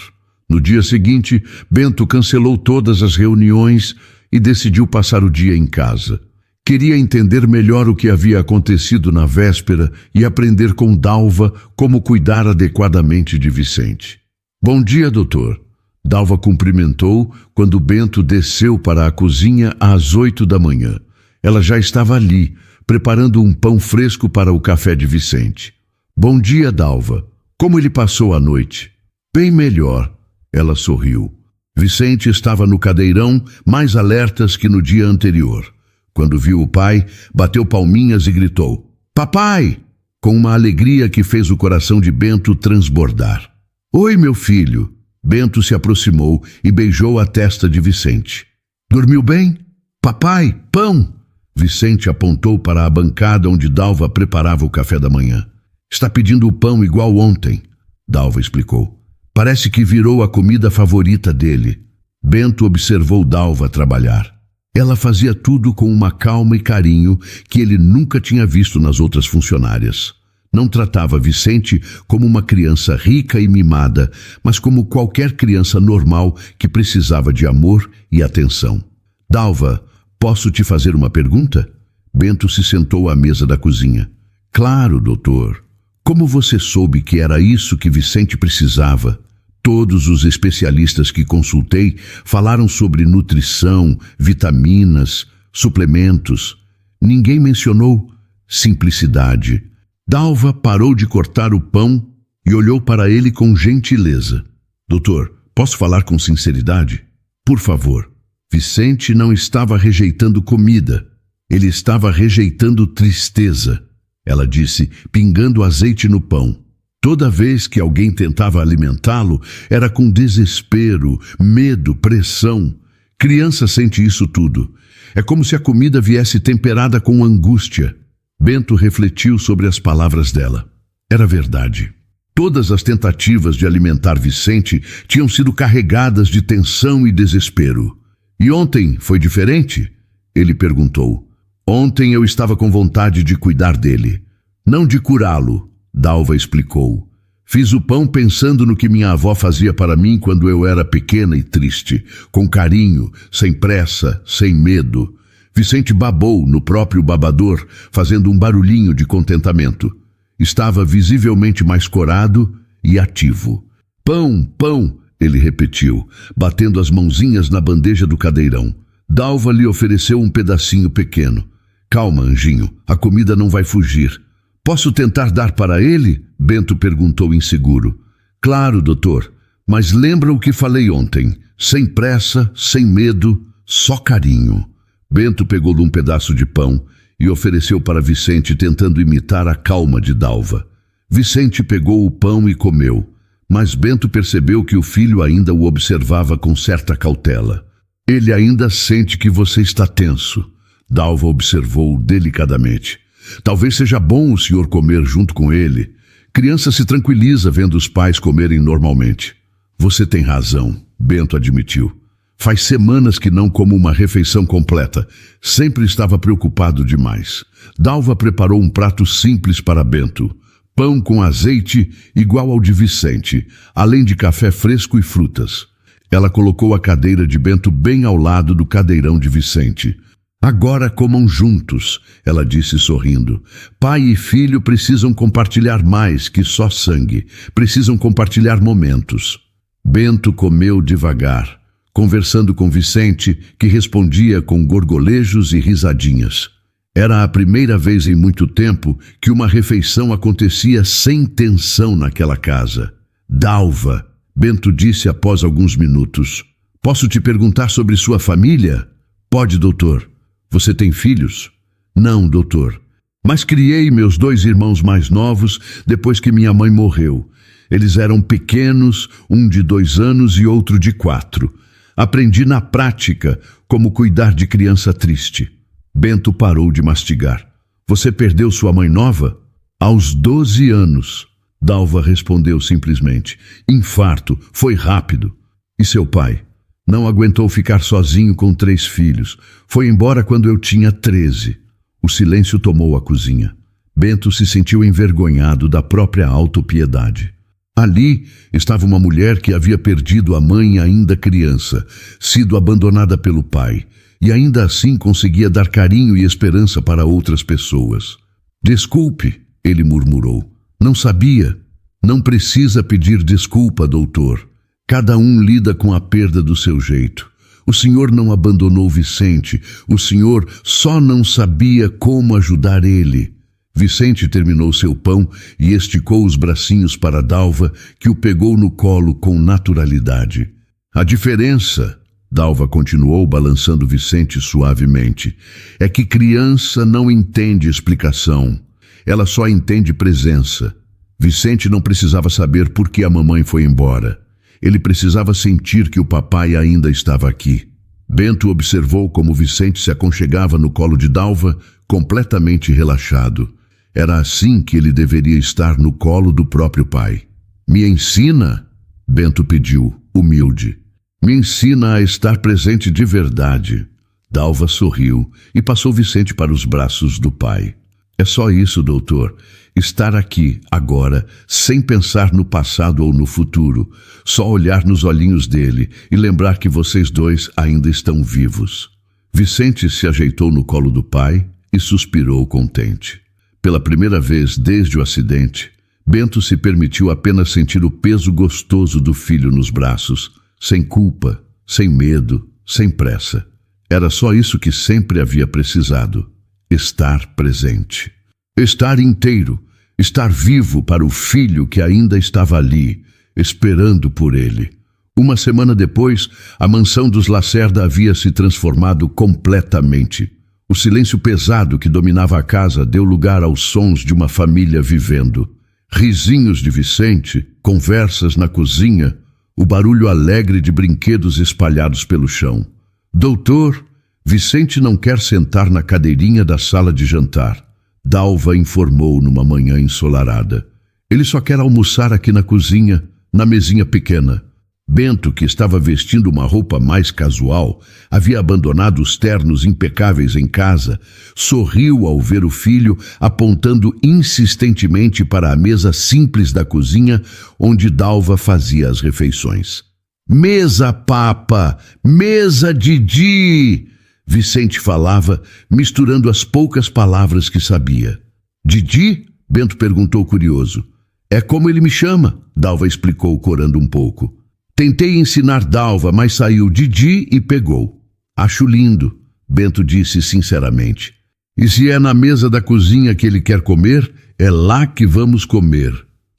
No dia seguinte, Bento cancelou todas as reuniões e decidiu passar o dia em casa. Queria entender melhor o que havia acontecido na véspera e aprender com Dalva como cuidar adequadamente de Vicente. Bom dia, doutor. Dalva cumprimentou quando Bento desceu para a cozinha às 8 da manhã. Ela já estava ali, preparando um pão fresco para o café de Vicente. Bom dia, Dalva. Como ele passou a noite? Bem melhor. Ela sorriu. Vicente estava no cadeirão, mais alertas que no dia anterior. Quando viu o pai, bateu palminhas e gritou: Papai! Com uma alegria que fez o coração de Bento transbordar. Oi, meu filho. Bento se aproximou e beijou a testa de Vicente. Dormiu bem? Papai, pão! Vicente apontou para a bancada onde Dalva preparava o café da manhã. Está pedindo o pão igual ontem, Dalva explicou. Parece que virou a comida favorita dele. Bento observou Dalva trabalhar. Ela fazia tudo com uma calma e carinho que ele nunca tinha visto nas outras funcionárias. Não tratava Vicente como uma criança rica e mimada, mas como qualquer criança normal que precisava de amor e atenção. Dalva, posso te fazer uma pergunta? Bento se sentou à mesa da cozinha. Claro, doutor. Como você soube que era isso que Vicente precisava? Todos os especialistas que consultei falaram sobre nutrição, vitaminas, suplementos. Ninguém mencionou simplicidade. Dalva parou de cortar o pão e olhou para ele com gentileza. Doutor, posso falar com sinceridade? Por favor. Vicente não estava rejeitando comida. Ele estava rejeitando tristeza. Ela disse, pingando azeite no pão. Toda vez que alguém tentava alimentá-lo, era com desespero, medo, pressão. Criança sente isso tudo. É como se a comida viesse temperada com angústia. Bento refletiu sobre as palavras dela. Era verdade. Todas as tentativas de alimentar Vicente tinham sido carregadas de tensão e desespero. E ontem foi diferente? Ele perguntou. Ontem eu estava com vontade de cuidar dele. Não de curá-lo, Dalva explicou. Fiz o pão pensando no que minha avó fazia para mim quando eu era pequena e triste, com carinho, sem pressa, sem medo. Vicente babou no próprio babador, fazendo um barulhinho de contentamento. Estava visivelmente mais corado e ativo. Pão, pão, ele repetiu, batendo as mãozinhas na bandeja do cadeirão. Dalva lhe ofereceu um pedacinho pequeno. Calma, anjinho, a comida não vai fugir. Posso tentar dar para ele? Bento perguntou inseguro. Claro, doutor, mas lembra o que falei ontem. Sem pressa, sem medo, só carinho. Bento pegou-lhe um pedaço de pão e ofereceu para Vicente, tentando imitar a calma de Dalva. Vicente pegou o pão e comeu, mas Bento percebeu que o filho ainda o observava com certa cautela. Ele ainda sente que você está tenso, Dalva observou delicadamente. Talvez seja bom o senhor comer junto com ele. Criança se tranquiliza vendo os pais comerem normalmente. Você tem razão, Bento admitiu. Faz semanas que não como uma refeição completa. Sempre estava preocupado demais. Dalva preparou um prato simples para Bento. Pão com azeite igual ao de Vicente, além de café fresco e frutas. Ela colocou a cadeira de Bento bem ao lado do cadeirão de Vicente. Agora comam juntos, ela disse sorrindo. Pai e filho precisam compartilhar mais que só sangue. Precisam compartilhar momentos. Bento comeu devagar, conversando com Vicente, que respondia com gorgolejos e risadinhas. Era a primeira vez em muito tempo que uma refeição acontecia sem tensão naquela casa. Dalva, Bento disse após alguns minutos. Posso te perguntar sobre sua família? Pode, doutor. Você tem filhos? Não, doutor. Mas criei meus 2 irmãos mais novos depois que minha mãe morreu. Eles eram pequenos, um de 2 anos e outro de 4. Aprendi na prática como cuidar de criança triste. Bento parou de mastigar. Você perdeu sua mãe nova? Aos 12 anos. Dalva respondeu simplesmente. Infarto, foi rápido. E seu pai? Não aguentou ficar sozinho com 3 filhos. Foi embora quando eu tinha 13. O silêncio tomou a cozinha. Bento se sentiu envergonhado da própria autopiedade. Ali estava uma mulher que havia perdido a mãe ainda criança, sido abandonada pelo pai, e ainda assim conseguia dar carinho e esperança para outras pessoas. Desculpe, ele murmurou. Não sabia. Não precisa pedir desculpa, doutor. Cada um lida com a perda do seu jeito. O senhor não abandonou Vicente. O senhor só não sabia como ajudar ele. Vicente terminou seu pão e esticou os bracinhos para Dalva, que o pegou no colo com naturalidade. A diferença, Dalva continuou balançando Vicente suavemente, é que criança não entende explicação. Ela só entende presença. Vicente não precisava saber por que a mamãe foi embora. Ele precisava sentir que o papai ainda estava aqui. Bento observou como Vicente se aconchegava no colo de Dalva, completamente relaxado. Era assim que ele deveria estar no colo do próprio pai. Me ensina? Bento pediu, humilde. Me ensina a estar presente de verdade. Dalva sorriu e passou Vicente para os braços do pai. É só isso, doutor. Estar aqui, agora, sem pensar no passado ou no futuro. Só olhar nos olhinhos dele e lembrar que vocês dois ainda estão vivos. Vicente se ajeitou no colo do pai e suspirou contente. Pela primeira vez desde o acidente, Bento se permitiu apenas sentir o peso gostoso do filho nos braços, sem culpa, sem medo, sem pressa. Era só isso que sempre havia precisado. Estar presente. Estar inteiro, estar vivo para o filho que ainda estava ali, esperando por ele. Uma semana depois, a mansão dos Lacerda havia se transformado completamente. O silêncio pesado que dominava a casa deu lugar aos sons de uma família vivendo. Risinhos de Vicente, conversas na cozinha, o barulho alegre de brinquedos espalhados pelo chão. Doutor, Vicente não quer sentar na cadeirinha da sala de jantar. Dalva informou numa manhã ensolarada. Ele só quer almoçar aqui na cozinha, na mesinha pequena. Bento, que estava vestindo uma roupa mais casual, havia abandonado os ternos impecáveis em casa, sorriu ao ver o filho, apontando insistentemente para a mesa simples da cozinha, onde Dalva fazia as refeições. Mesa, papa! Mesa, Didi! Vicente falava, misturando as poucas palavras que sabia. Didi? Bento perguntou curioso. É como ele me chama, Dalva explicou, corando um pouco. Tentei ensinar Dalva, mas saiu Didi e pegou. Acho lindo, Bento disse sinceramente. E se é na mesa da cozinha que ele quer comer, é lá que vamos comer.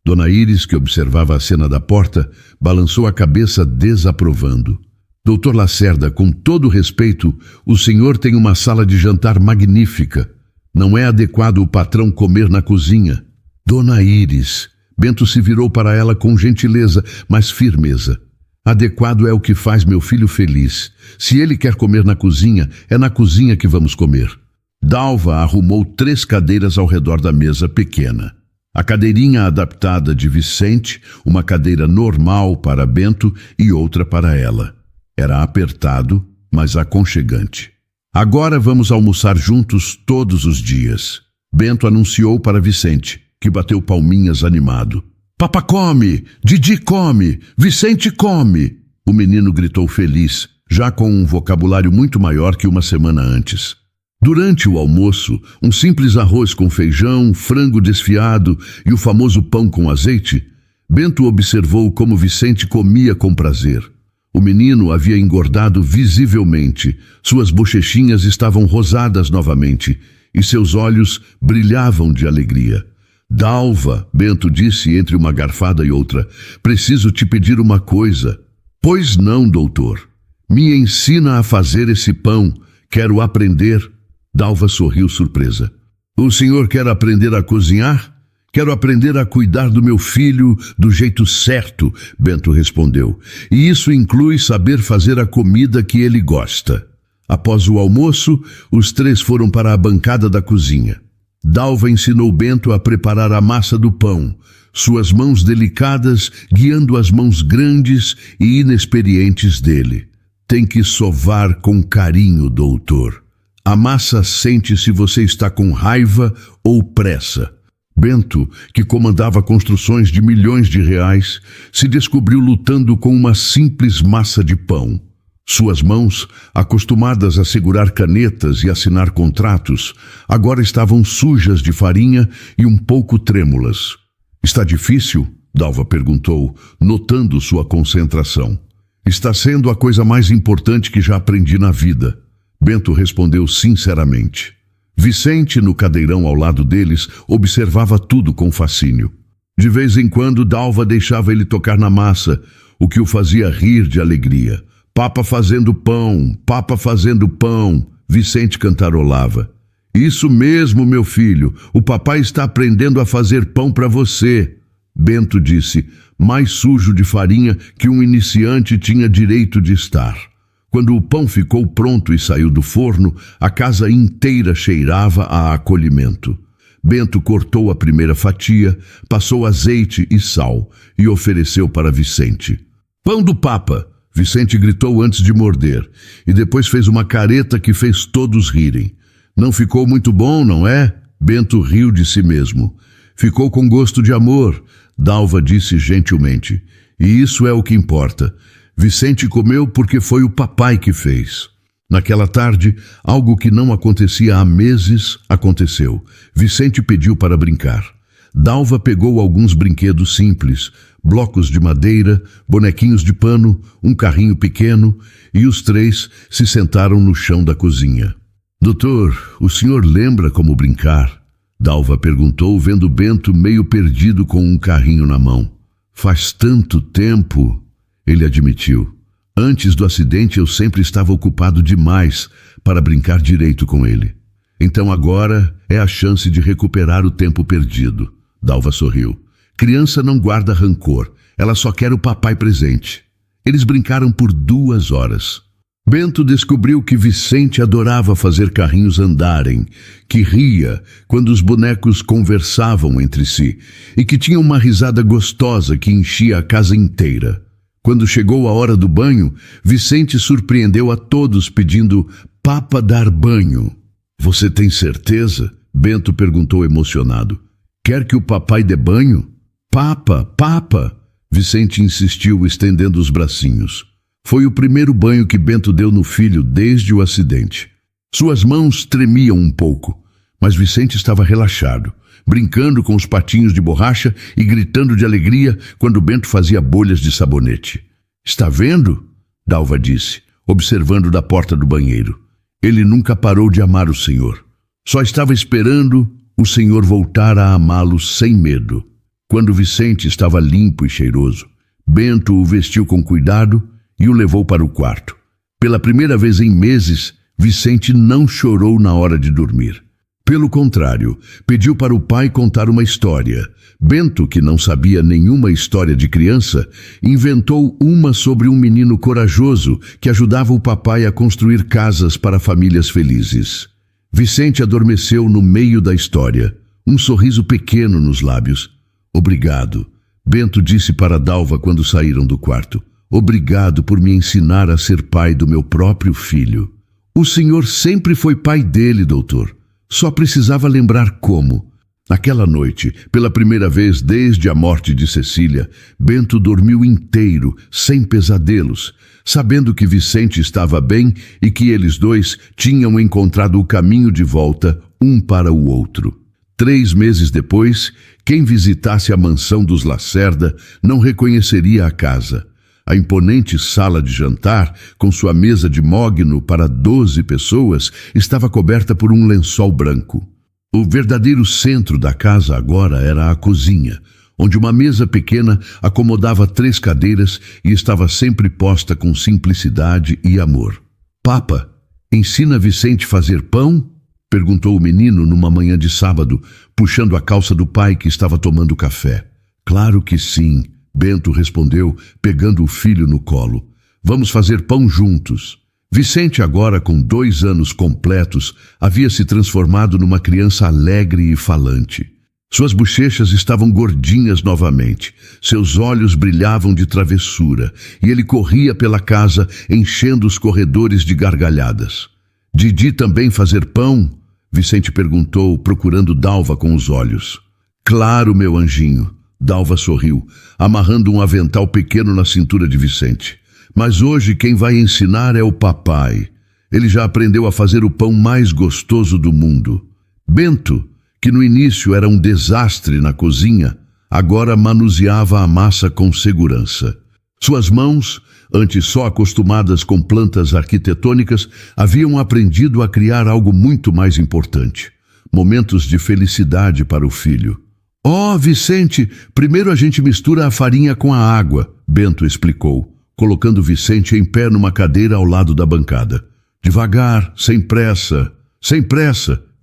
Dona Íris, que observava a cena da porta, balançou a cabeça desaprovando. Doutor Lacerda, com todo respeito, o senhor tem uma sala de jantar magnífica. Não é adequado o patrão comer na cozinha. Dona Íris, Bento se virou para ela com gentileza, mas firmeza. Adequado é o que faz meu filho feliz. Se ele quer comer na cozinha, é na cozinha que vamos comer. Dalva arrumou 3 cadeiras ao redor da mesa pequena. A cadeirinha adaptada de Vicente, uma cadeira normal para Bento e outra para ela. Era apertado, mas aconchegante. Agora vamos almoçar juntos todos os dias. Bento anunciou para Vicente, que bateu palminhas animado. Papa come! Didi come! Vicente come! O menino gritou feliz, já com um vocabulário muito maior que uma semana antes. Durante o almoço, um simples arroz com feijão, frango desfiado e o famoso pão com azeite, Bento observou como Vicente comia com prazer. O menino havia engordado visivelmente, suas bochechinhas estavam rosadas novamente e seus olhos brilhavam de alegria. Dalva, Bento disse entre uma garfada e outra, preciso te pedir uma coisa. Pois não, doutor. Me ensina a fazer esse pão. Quero aprender. Dalva sorriu surpresa. O senhor quer aprender a cozinhar? Quero aprender a cuidar do meu filho do jeito certo, Bento respondeu. E isso inclui saber fazer a comida que ele gosta. Após o almoço, os três foram para a bancada da cozinha. Dalva ensinou Bento a preparar a massa do pão, suas mãos delicadas guiando as mãos grandes e inexperientes dele. Tem que sovar com carinho, doutor. A massa sente se você está com raiva ou pressa. Bento, que comandava construções de milhões de reais, se descobriu lutando com uma simples massa de pão. Suas mãos, acostumadas a segurar canetas e assinar contratos, agora estavam sujas de farinha e um pouco trêmulas. Está difícil? Dalva perguntou, notando sua concentração. Está sendo a coisa mais importante que já aprendi na vida. Bento respondeu sinceramente. Vicente, no cadeirão ao lado deles, observava tudo com fascínio. De vez em quando, Dalva deixava ele tocar na massa, o que o fazia rir de alegria. Papa fazendo pão, papa fazendo pão, Vicente cantarolava. Isso mesmo, meu filho, o papai está aprendendo a fazer pão para você. Bento disse, mais sujo de farinha que um iniciante tinha direito de estar. Quando o pão ficou pronto e saiu do forno, a casa inteira cheirava a acolhimento. Bento cortou a primeira fatia, passou azeite e sal e ofereceu para Vicente. Pão do Papa! Vicente gritou antes de morder, e depois fez uma careta que fez todos rirem. Não ficou muito bom, não é? Bento riu de si mesmo. Ficou com gosto de amor, Dalva disse gentilmente. E isso é o que importa. Vicente comeu porque foi o papai que fez. Naquela tarde, algo que não acontecia há meses aconteceu. Vicente pediu para brincar. Dalva pegou alguns brinquedos simples, blocos de madeira, bonequinhos de pano, um carrinho pequeno, e os três se sentaram no chão da cozinha. Doutor, o senhor lembra como brincar? Dalva perguntou, vendo Bento meio perdido com um carrinho na mão. Faz tanto tempo, ele admitiu. Antes do acidente eu sempre estava ocupado demais para brincar direito com ele. Então agora é a chance de recuperar o tempo perdido. Dalva sorriu. Criança não guarda rancor, ela só quer o papai presente. Eles brincaram por 2 horas. Bento descobriu que Vicente adorava fazer carrinhos andarem, que ria quando os bonecos conversavam entre si e que tinha uma risada gostosa que enchia a casa inteira. Quando chegou a hora do banho, Vicente surpreendeu a todos pedindo Papa dar banho. Você tem certeza? Bento perguntou emocionado. Quer que o papai dê banho? Papa, papa! Vicente insistiu, estendendo os bracinhos. Foi o primeiro banho que Bento deu no filho desde o acidente. Suas mãos tremiam um pouco, mas Vicente estava relaxado, brincando com os patinhos de borracha e gritando de alegria quando Bento fazia bolhas de sabonete. Está vendo? Dalva disse, observando da porta do banheiro. Ele nunca parou de amar o Senhor. Só estava esperando o Senhor voltar a amá-lo sem medo. Quando Vicente estava limpo e cheiroso, Bento o vestiu com cuidado e o levou para o quarto. Pela primeira vez em meses, Vicente não chorou na hora de dormir. Pelo contrário, pediu para o pai contar uma história. Bento, que não sabia nenhuma história de criança, inventou uma sobre um menino corajoso que ajudava o papai a construir casas para famílias felizes. Vicente adormeceu no meio da história, um sorriso pequeno nos lábios. Obrigado, Bento disse para Dalva quando saíram do quarto. Obrigado por me ensinar a ser pai do meu próprio filho. O senhor sempre foi pai dele, doutor. Só precisava lembrar como. Naquela noite, pela primeira vez desde a morte de Cecília, Bento dormiu inteiro, sem pesadelos, sabendo que Vicente estava bem e que eles dois tinham encontrado o caminho de volta um para o outro. 3 meses depois, quem visitasse a mansão dos Lacerda não reconheceria a casa. A imponente sala de jantar, com sua mesa de mogno para 12 pessoas, estava coberta por um lençol branco. O verdadeiro centro da casa agora era a cozinha, onde uma mesa pequena acomodava 3 cadeiras e estava sempre posta com simplicidade e amor. Papa, ensina Vicente a fazer pão? Perguntou o menino numa manhã de sábado, puxando a calça do pai que estava tomando café. Claro que sim, Bento respondeu, pegando o filho no colo. Vamos fazer pão juntos. Vicente, agora com 2 anos completos, havia se transformado numa criança alegre e falante. Suas bochechas estavam gordinhas novamente, seus olhos brilhavam de travessura, e ele corria pela casa, enchendo os corredores de gargalhadas. Didi também fazer pão? Vicente perguntou, procurando Dalva com os olhos. Claro, meu anjinho. Dalva sorriu, amarrando um avental pequeno na cintura de Vicente. Mas hoje quem vai ensinar é o papai. Ele já aprendeu a fazer o pão mais gostoso do mundo. Bento, que no início era um desastre na cozinha, agora manuseava a massa com segurança. Suas mãos, antes só acostumadas com plantas arquitetônicas, haviam aprendido a criar algo muito mais importante. Momentos de felicidade para o filho. Oh, Vicente, primeiro a gente mistura a farinha com a água, Bento explicou, colocando Vicente em pé numa cadeira ao lado da bancada. Devagar, sem pressa,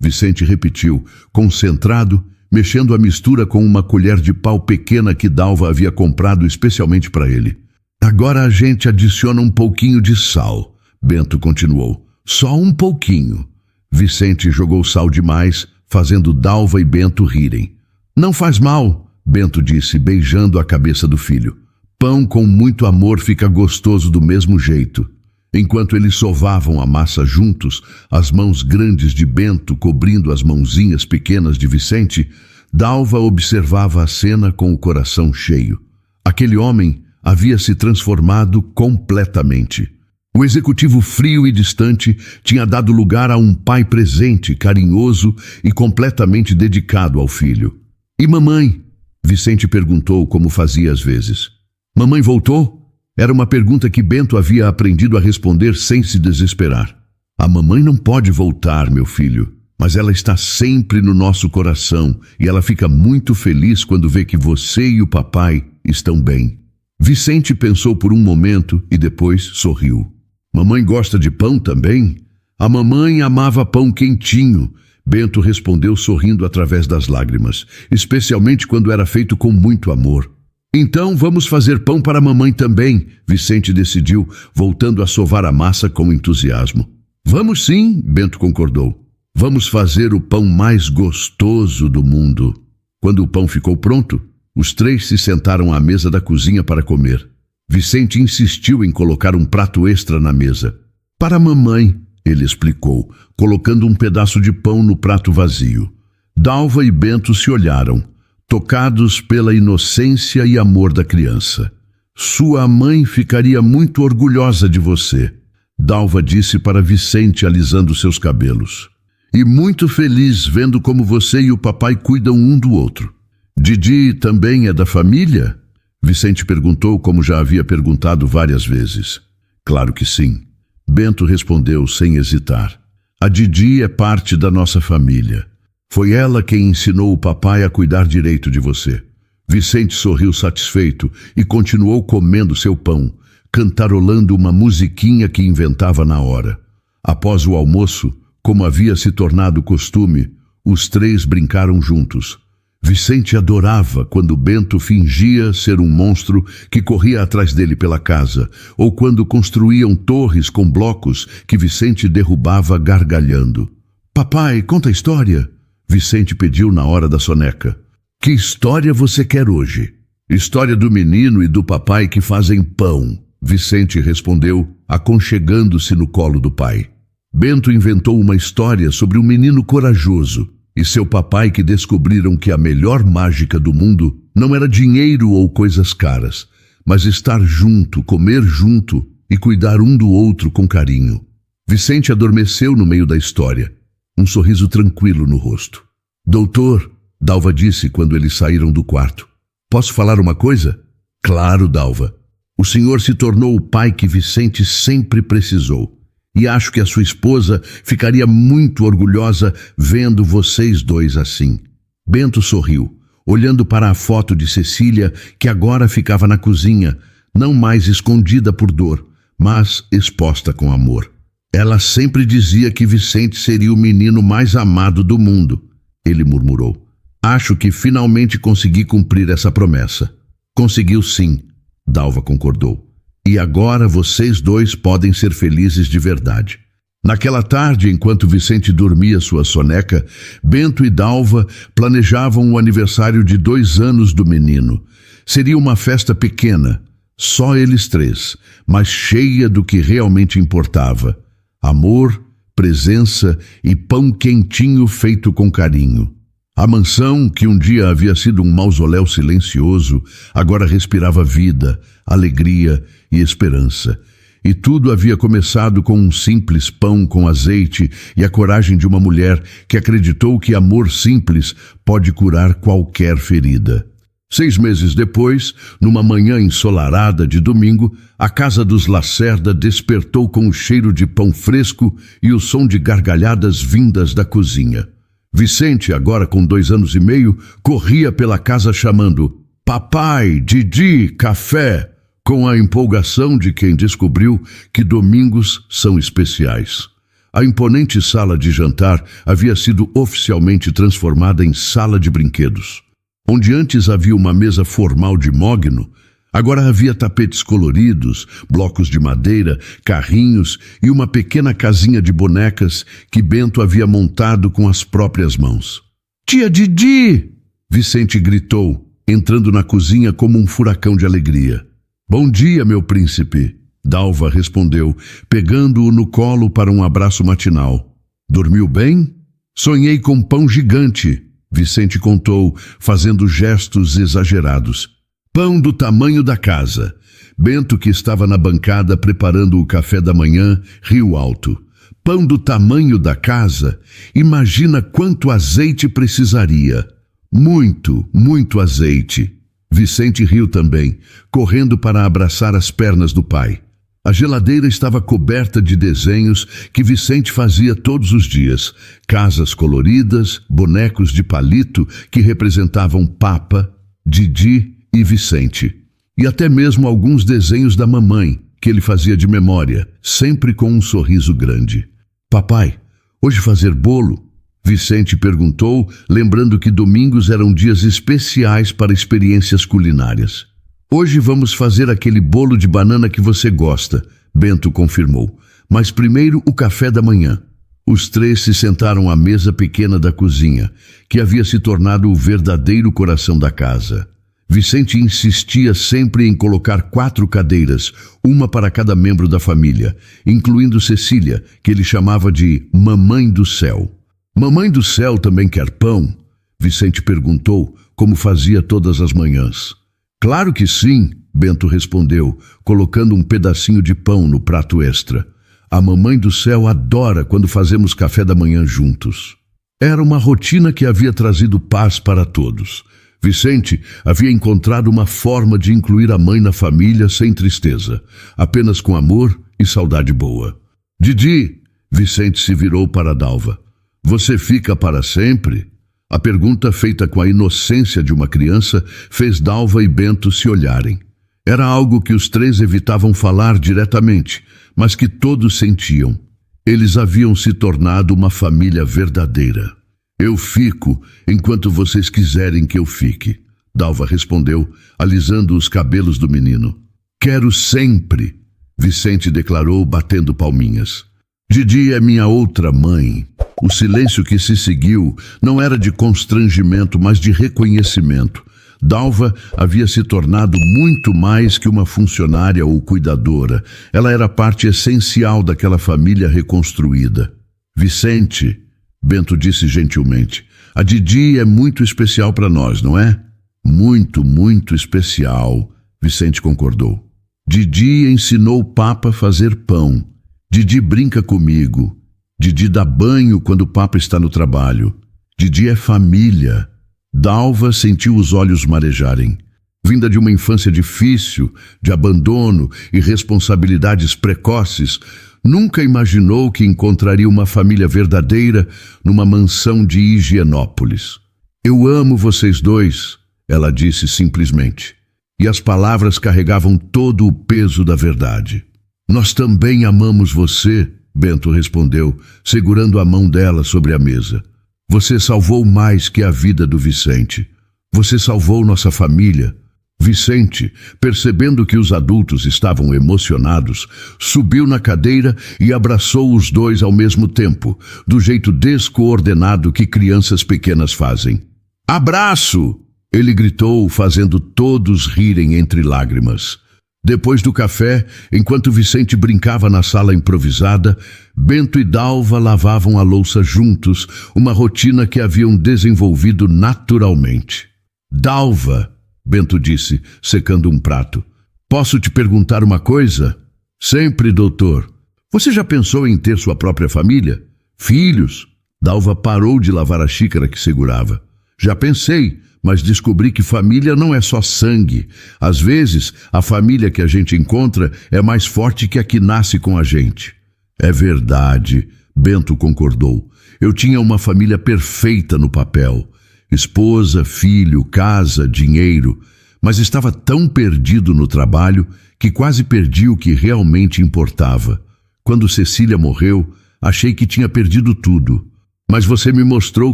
Vicente repetiu, concentrado, mexendo a mistura com uma colher de pau pequena que Dalva havia comprado especialmente para ele. Agora a gente adiciona um pouquinho de sal, Bento continuou. Só um pouquinho. Vicente jogou sal demais, fazendo Dalva e Bento rirem. Não faz mal, Bento disse, beijando a cabeça do filho. Pão com muito amor fica gostoso do mesmo jeito. Enquanto eles sovavam a massa juntos, as mãos grandes de Bento cobrindo as mãozinhas pequenas de Vicente, Dalva observava a cena com o coração cheio. Aquele homem havia se transformado completamente. O executivo frio e distante tinha dado lugar a um pai presente, carinhoso e completamente dedicado ao filho. E mamãe? Vicente perguntou como fazia às vezes. Mamãe voltou? Era uma pergunta que Bento havia aprendido a responder sem se desesperar. A mamãe não pode voltar, meu filho, mas ela está sempre no nosso coração e ela fica muito feliz quando vê que você e o papai estão bem. Vicente pensou por um momento e depois sorriu. Mamãe gosta de pão também? A mamãe amava pão quentinho, Bento respondeu sorrindo através das lágrimas, especialmente quando era feito com muito amor. Então vamos fazer pão para a mamãe também, Vicente decidiu, voltando a sovar a massa com entusiasmo. Vamos sim, Bento concordou. Vamos fazer o pão mais gostoso do mundo. Quando o pão ficou pronto, os 3 se sentaram à mesa da cozinha para comer. Vicente insistiu em colocar um prato extra na mesa. Para a mamãe, ele explicou, colocando um pedaço de pão no prato vazio. Dalva e Bento se olharam, tocados pela inocência e amor da criança. Sua mãe ficaria muito orgulhosa de você, Dalva disse para Vicente, alisando seus cabelos. E muito feliz vendo como você e o papai cuidam um do outro. Didi também é da família? Vicente perguntou como já havia perguntado várias vezes. Claro que sim. Bento respondeu sem hesitar. A Didi é parte da nossa família. Foi ela quem ensinou o papai a cuidar direito de você. Vicente sorriu satisfeito e continuou comendo seu pão, cantarolando uma musiquinha que inventava na hora. Após o almoço, como havia se tornado costume, os 3 brincaram juntos. Vicente adorava quando Bento fingia ser um monstro que corria atrás dele pela casa, ou quando construíam torres com blocos que Vicente derrubava gargalhando. Papai, conta a história, Vicente pediu na hora da soneca. Que história você quer hoje? História do menino e do papai que fazem pão, Vicente respondeu, aconchegando-se no colo do pai. Bento inventou uma história sobre um menino corajoso e seu papai que descobriram que a melhor mágica do mundo não era dinheiro ou coisas caras, mas estar junto, comer junto e cuidar um do outro com carinho. Vicente adormeceu no meio da história, um sorriso tranquilo no rosto. Doutor, Dalva disse quando eles saíram do quarto. Posso falar uma coisa? Claro, Dalva. O senhor se tornou o pai que Vicente sempre precisou. E acho que a sua esposa ficaria muito orgulhosa vendo vocês 2 assim. Bento sorriu, olhando para a foto de Cecília, que agora ficava na cozinha, não mais escondida por dor, mas exposta com amor. Ela sempre dizia que Vicente seria o menino mais amado do mundo, ele murmurou. Acho que finalmente consegui cumprir essa promessa. Conseguiu sim, Dalva concordou. E agora vocês dois podem ser felizes de verdade. Naquela tarde, enquanto Vicente dormia sua soneca, Bento e Dalva planejavam o aniversário de 2 anos do menino. Seria uma festa pequena, só eles 3, mas cheia do que realmente importava: amor, presença e pão quentinho feito com carinho. A mansão, que um dia havia sido um mausoléu silencioso, agora respirava vida, alegria e esperança. E tudo havia começado com um simples pão com azeite e a coragem de uma mulher que acreditou que amor simples pode curar qualquer ferida. 6 meses depois, numa manhã ensolarada de domingo, a casa dos Lacerda despertou com o cheiro de pão fresco e o som de gargalhadas vindas da cozinha. Vicente, agora com 2 anos e meio, corria pela casa chamando «Papai, Didi, café!», com a empolgação de quem descobriu que domingos são especiais. A imponente sala de jantar havia sido oficialmente transformada em sala de brinquedos. Onde antes havia uma mesa formal de mogno, agora havia tapetes coloridos, blocos de madeira, carrinhos e uma pequena casinha de bonecas que Bento havia montado com as próprias mãos. «Tia Didi!» Vicente gritou, entrando na cozinha como um furacão de alegria. «Bom dia, meu príncipe», Dalva respondeu, pegando-o no colo para um abraço matinal. «Dormiu bem?» «Sonhei com pão gigante», Vicente contou, fazendo gestos exagerados. «Pão do tamanho da casa». Bento, que estava na bancada preparando o café da manhã, riu alto. «Pão do tamanho da casa? Imagina quanto azeite precisaria». «Muito, muito azeite». Vicente riu também, correndo para abraçar as pernas do pai. A geladeira estava coberta de desenhos que Vicente fazia todos os dias. Casas coloridas, bonecos de palito que representavam Papa, Didi e Vicente. E até mesmo alguns desenhos da mamãe, que ele fazia de memória, sempre com um sorriso grande. «Papai, hoje fazer bolo?» Vicente perguntou, lembrando que domingos eram dias especiais para experiências culinárias. «Hoje vamos fazer aquele bolo de banana que você gosta», Bento confirmou. «Mas primeiro o café da manhã». Os 3 se sentaram à mesa pequena da cozinha, que havia se tornado o verdadeiro coração da casa. Vicente insistia sempre em colocar 4 cadeiras, uma para cada membro da família, incluindo Cecília, que ele chamava de Mamãe do Céu. «Mamãe do Céu também quer pão?» Vicente perguntou, como fazia todas as manhãs. «Claro que sim», Bento respondeu, colocando um pedacinho de pão no prato extra. «A Mamãe do Céu adora quando fazemos café da manhã juntos». Era uma rotina que havia trazido paz para todos. Vicente havia encontrado uma forma de incluir a mãe na família sem tristeza, apenas com amor e saudade boa. «Didi», Vicente se virou para Dalva. «Você fica para sempre?» A pergunta, feita com a inocência de uma criança, fez Dalva e Bento se olharem. Era algo que os 3 evitavam falar diretamente, mas que todos sentiam. Eles haviam se tornado uma família verdadeira. «Eu fico enquanto vocês quiserem que eu fique», Dalva respondeu, alisando os cabelos do menino. «Quero sempre», Vicente declarou, batendo palminhas. «Didi é minha outra mãe». O silêncio que se seguiu não era de constrangimento, mas de reconhecimento. Dalva havia se tornado muito mais que uma funcionária ou cuidadora. Ela era parte essencial daquela família reconstruída. «Vicente», Bento disse gentilmente, «a Didi é muito especial para nós, não é?» «Muito, muito especial», Vicente concordou. «Didi ensinou o Papa a fazer pão. Didi brinca comigo. Didi dá banho quando o Papa está no trabalho. Didi é família». Dalva sentiu os olhos marejarem. Vinda de uma infância difícil, de abandono e responsabilidades precoces, nunca imaginou que encontraria uma família verdadeira numa mansão de Higienópolis. «Eu amo vocês 2, ela disse simplesmente. E as palavras carregavam todo o peso da verdade. «Nós também amamos você», Bento respondeu, segurando a mão dela sobre a mesa. Você salvou mais que a vida do Vicente. Você salvou nossa família. Vicente, percebendo que os adultos estavam emocionados, subiu na cadeira e abraçou os dois ao mesmo tempo, do jeito descoordenado que crianças pequenas fazem. Abraço! Ele gritou, fazendo todos rirem entre lágrimas. Depois do café, enquanto Vicente brincava na sala improvisada, Bento e Dalva lavavam a louça juntos, uma rotina que haviam desenvolvido naturalmente. Dalva, Bento disse, secando um prato. Posso te perguntar uma coisa? Sempre, doutor. Você já pensou em ter sua própria família? Filhos? Dalva parou de lavar a xícara que segurava. Já pensei, mas descobri que família não é só sangue. Às vezes, a família que a gente encontra é mais forte que a que nasce com a gente. É verdade, Bento concordou. Eu tinha uma família perfeita no papel. Esposa, filho, casa, dinheiro. Mas estava tão perdido no trabalho que quase perdi o que realmente importava. Quando Cecília morreu, achei que tinha perdido tudo. Mas você me mostrou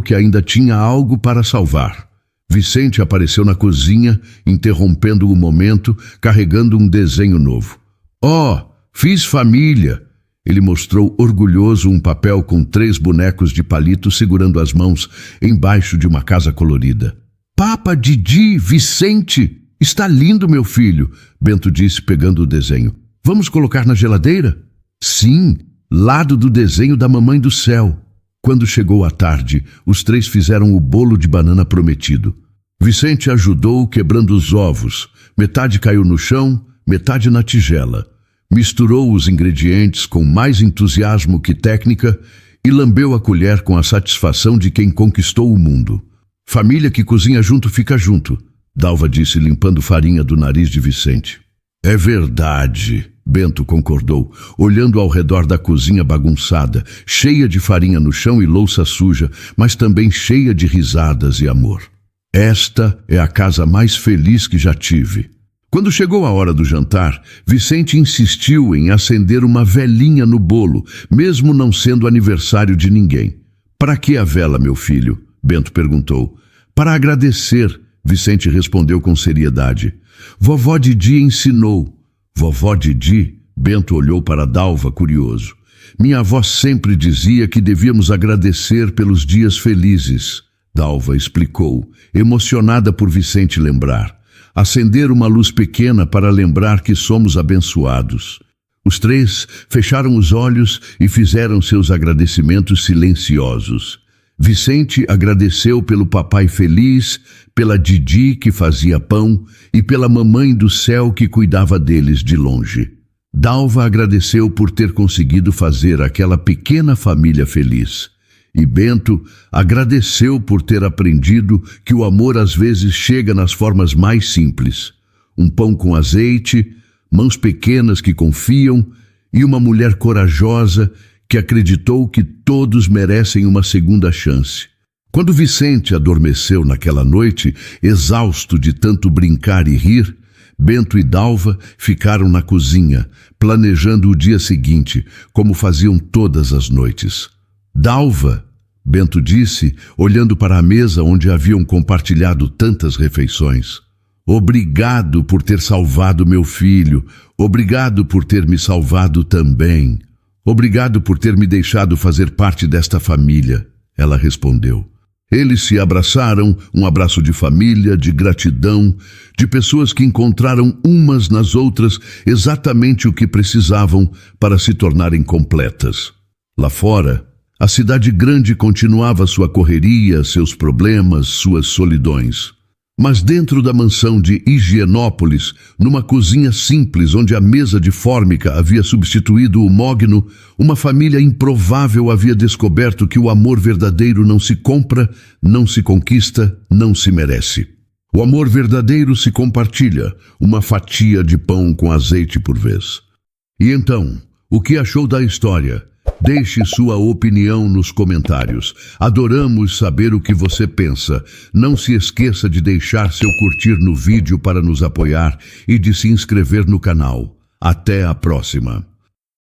que ainda tinha algo para salvar. Vicente apareceu na cozinha, interrompendo o momento, carregando um desenho novo. Fiz família! Ele mostrou orgulhoso um papel com 3 bonecos de palito segurando as mãos embaixo de uma casa colorida. Papa, Didi, Vicente! Está lindo, meu filho! Bento disse, pegando o desenho. Vamos colocar na geladeira? Sim, lado do desenho da Mamãe do Céu. Quando chegou a tarde, os 3 fizeram o bolo de banana prometido. Vicente ajudou quebrando os ovos. Metade caiu no chão, metade na tigela. Misturou os ingredientes com mais entusiasmo que técnica e lambeu a colher com a satisfação de quem conquistou o mundo. Família que cozinha junto fica junto, Dalva disse, limpando farinha do nariz de Vicente. É verdade, Bento concordou, olhando ao redor da cozinha bagunçada, cheia de farinha no chão e louça suja, mas também cheia de risadas e amor. Esta é a casa mais feliz que já tive. Quando chegou a hora do jantar, Vicente insistiu em acender uma velinha no bolo, mesmo não sendo aniversário de ninguém. Para que a vela, meu filho? Bento perguntou. Para agradecer, Vicente respondeu com seriedade. Vovó Didi ensinou. Vovó Didi? Bento olhou para Dalva, curioso. Minha avó sempre dizia que devíamos agradecer pelos dias felizes. Dalva explicou, emocionada por Vicente lembrar. Acender uma luz pequena para lembrar que somos abençoados. Os 3 fecharam os olhos e fizeram seus agradecimentos silenciosos. Vicente agradeceu pelo papai feliz, pela Didi que fazia pão e pela Mamãe do Céu que cuidava deles de longe. Dalva agradeceu por ter conseguido fazer aquela pequena família feliz. E Bento agradeceu por ter aprendido que o amor às vezes chega nas formas mais simples. Um pão com azeite, mãos pequenas que confiam e uma mulher corajosa que acreditou que todos merecem uma segunda chance. Quando Vicente adormeceu naquela noite, exausto de tanto brincar e rir, Bento e Dalva ficaram na cozinha, planejando o dia seguinte, como faziam todas as noites. Dalva, Bento disse, olhando para a mesa onde haviam compartilhado tantas refeições. Obrigado por ter salvado meu filho. Obrigado por ter me salvado também. Obrigado por ter me deixado fazer parte desta família, ela respondeu. Eles se abraçaram, um abraço de família, de gratidão, de pessoas que encontraram umas nas outras exatamente o que precisavam para se tornarem completas. Lá fora, a cidade grande continuava sua correria, seus problemas, suas solidões. Mas dentro da mansão de Higienópolis, numa cozinha simples onde a mesa de fórmica havia substituído o mogno, uma família improvável havia descoberto que o amor verdadeiro não se compra, não se conquista, não se merece. O amor verdadeiro se compartilha, uma fatia de pão com azeite por vez. E então, o que achou da história? Deixe sua opinião nos comentários. Adoramos saber o que você pensa. Não se esqueça de deixar seu curtir no vídeo para nos apoiar e de se inscrever no canal. Até a próxima!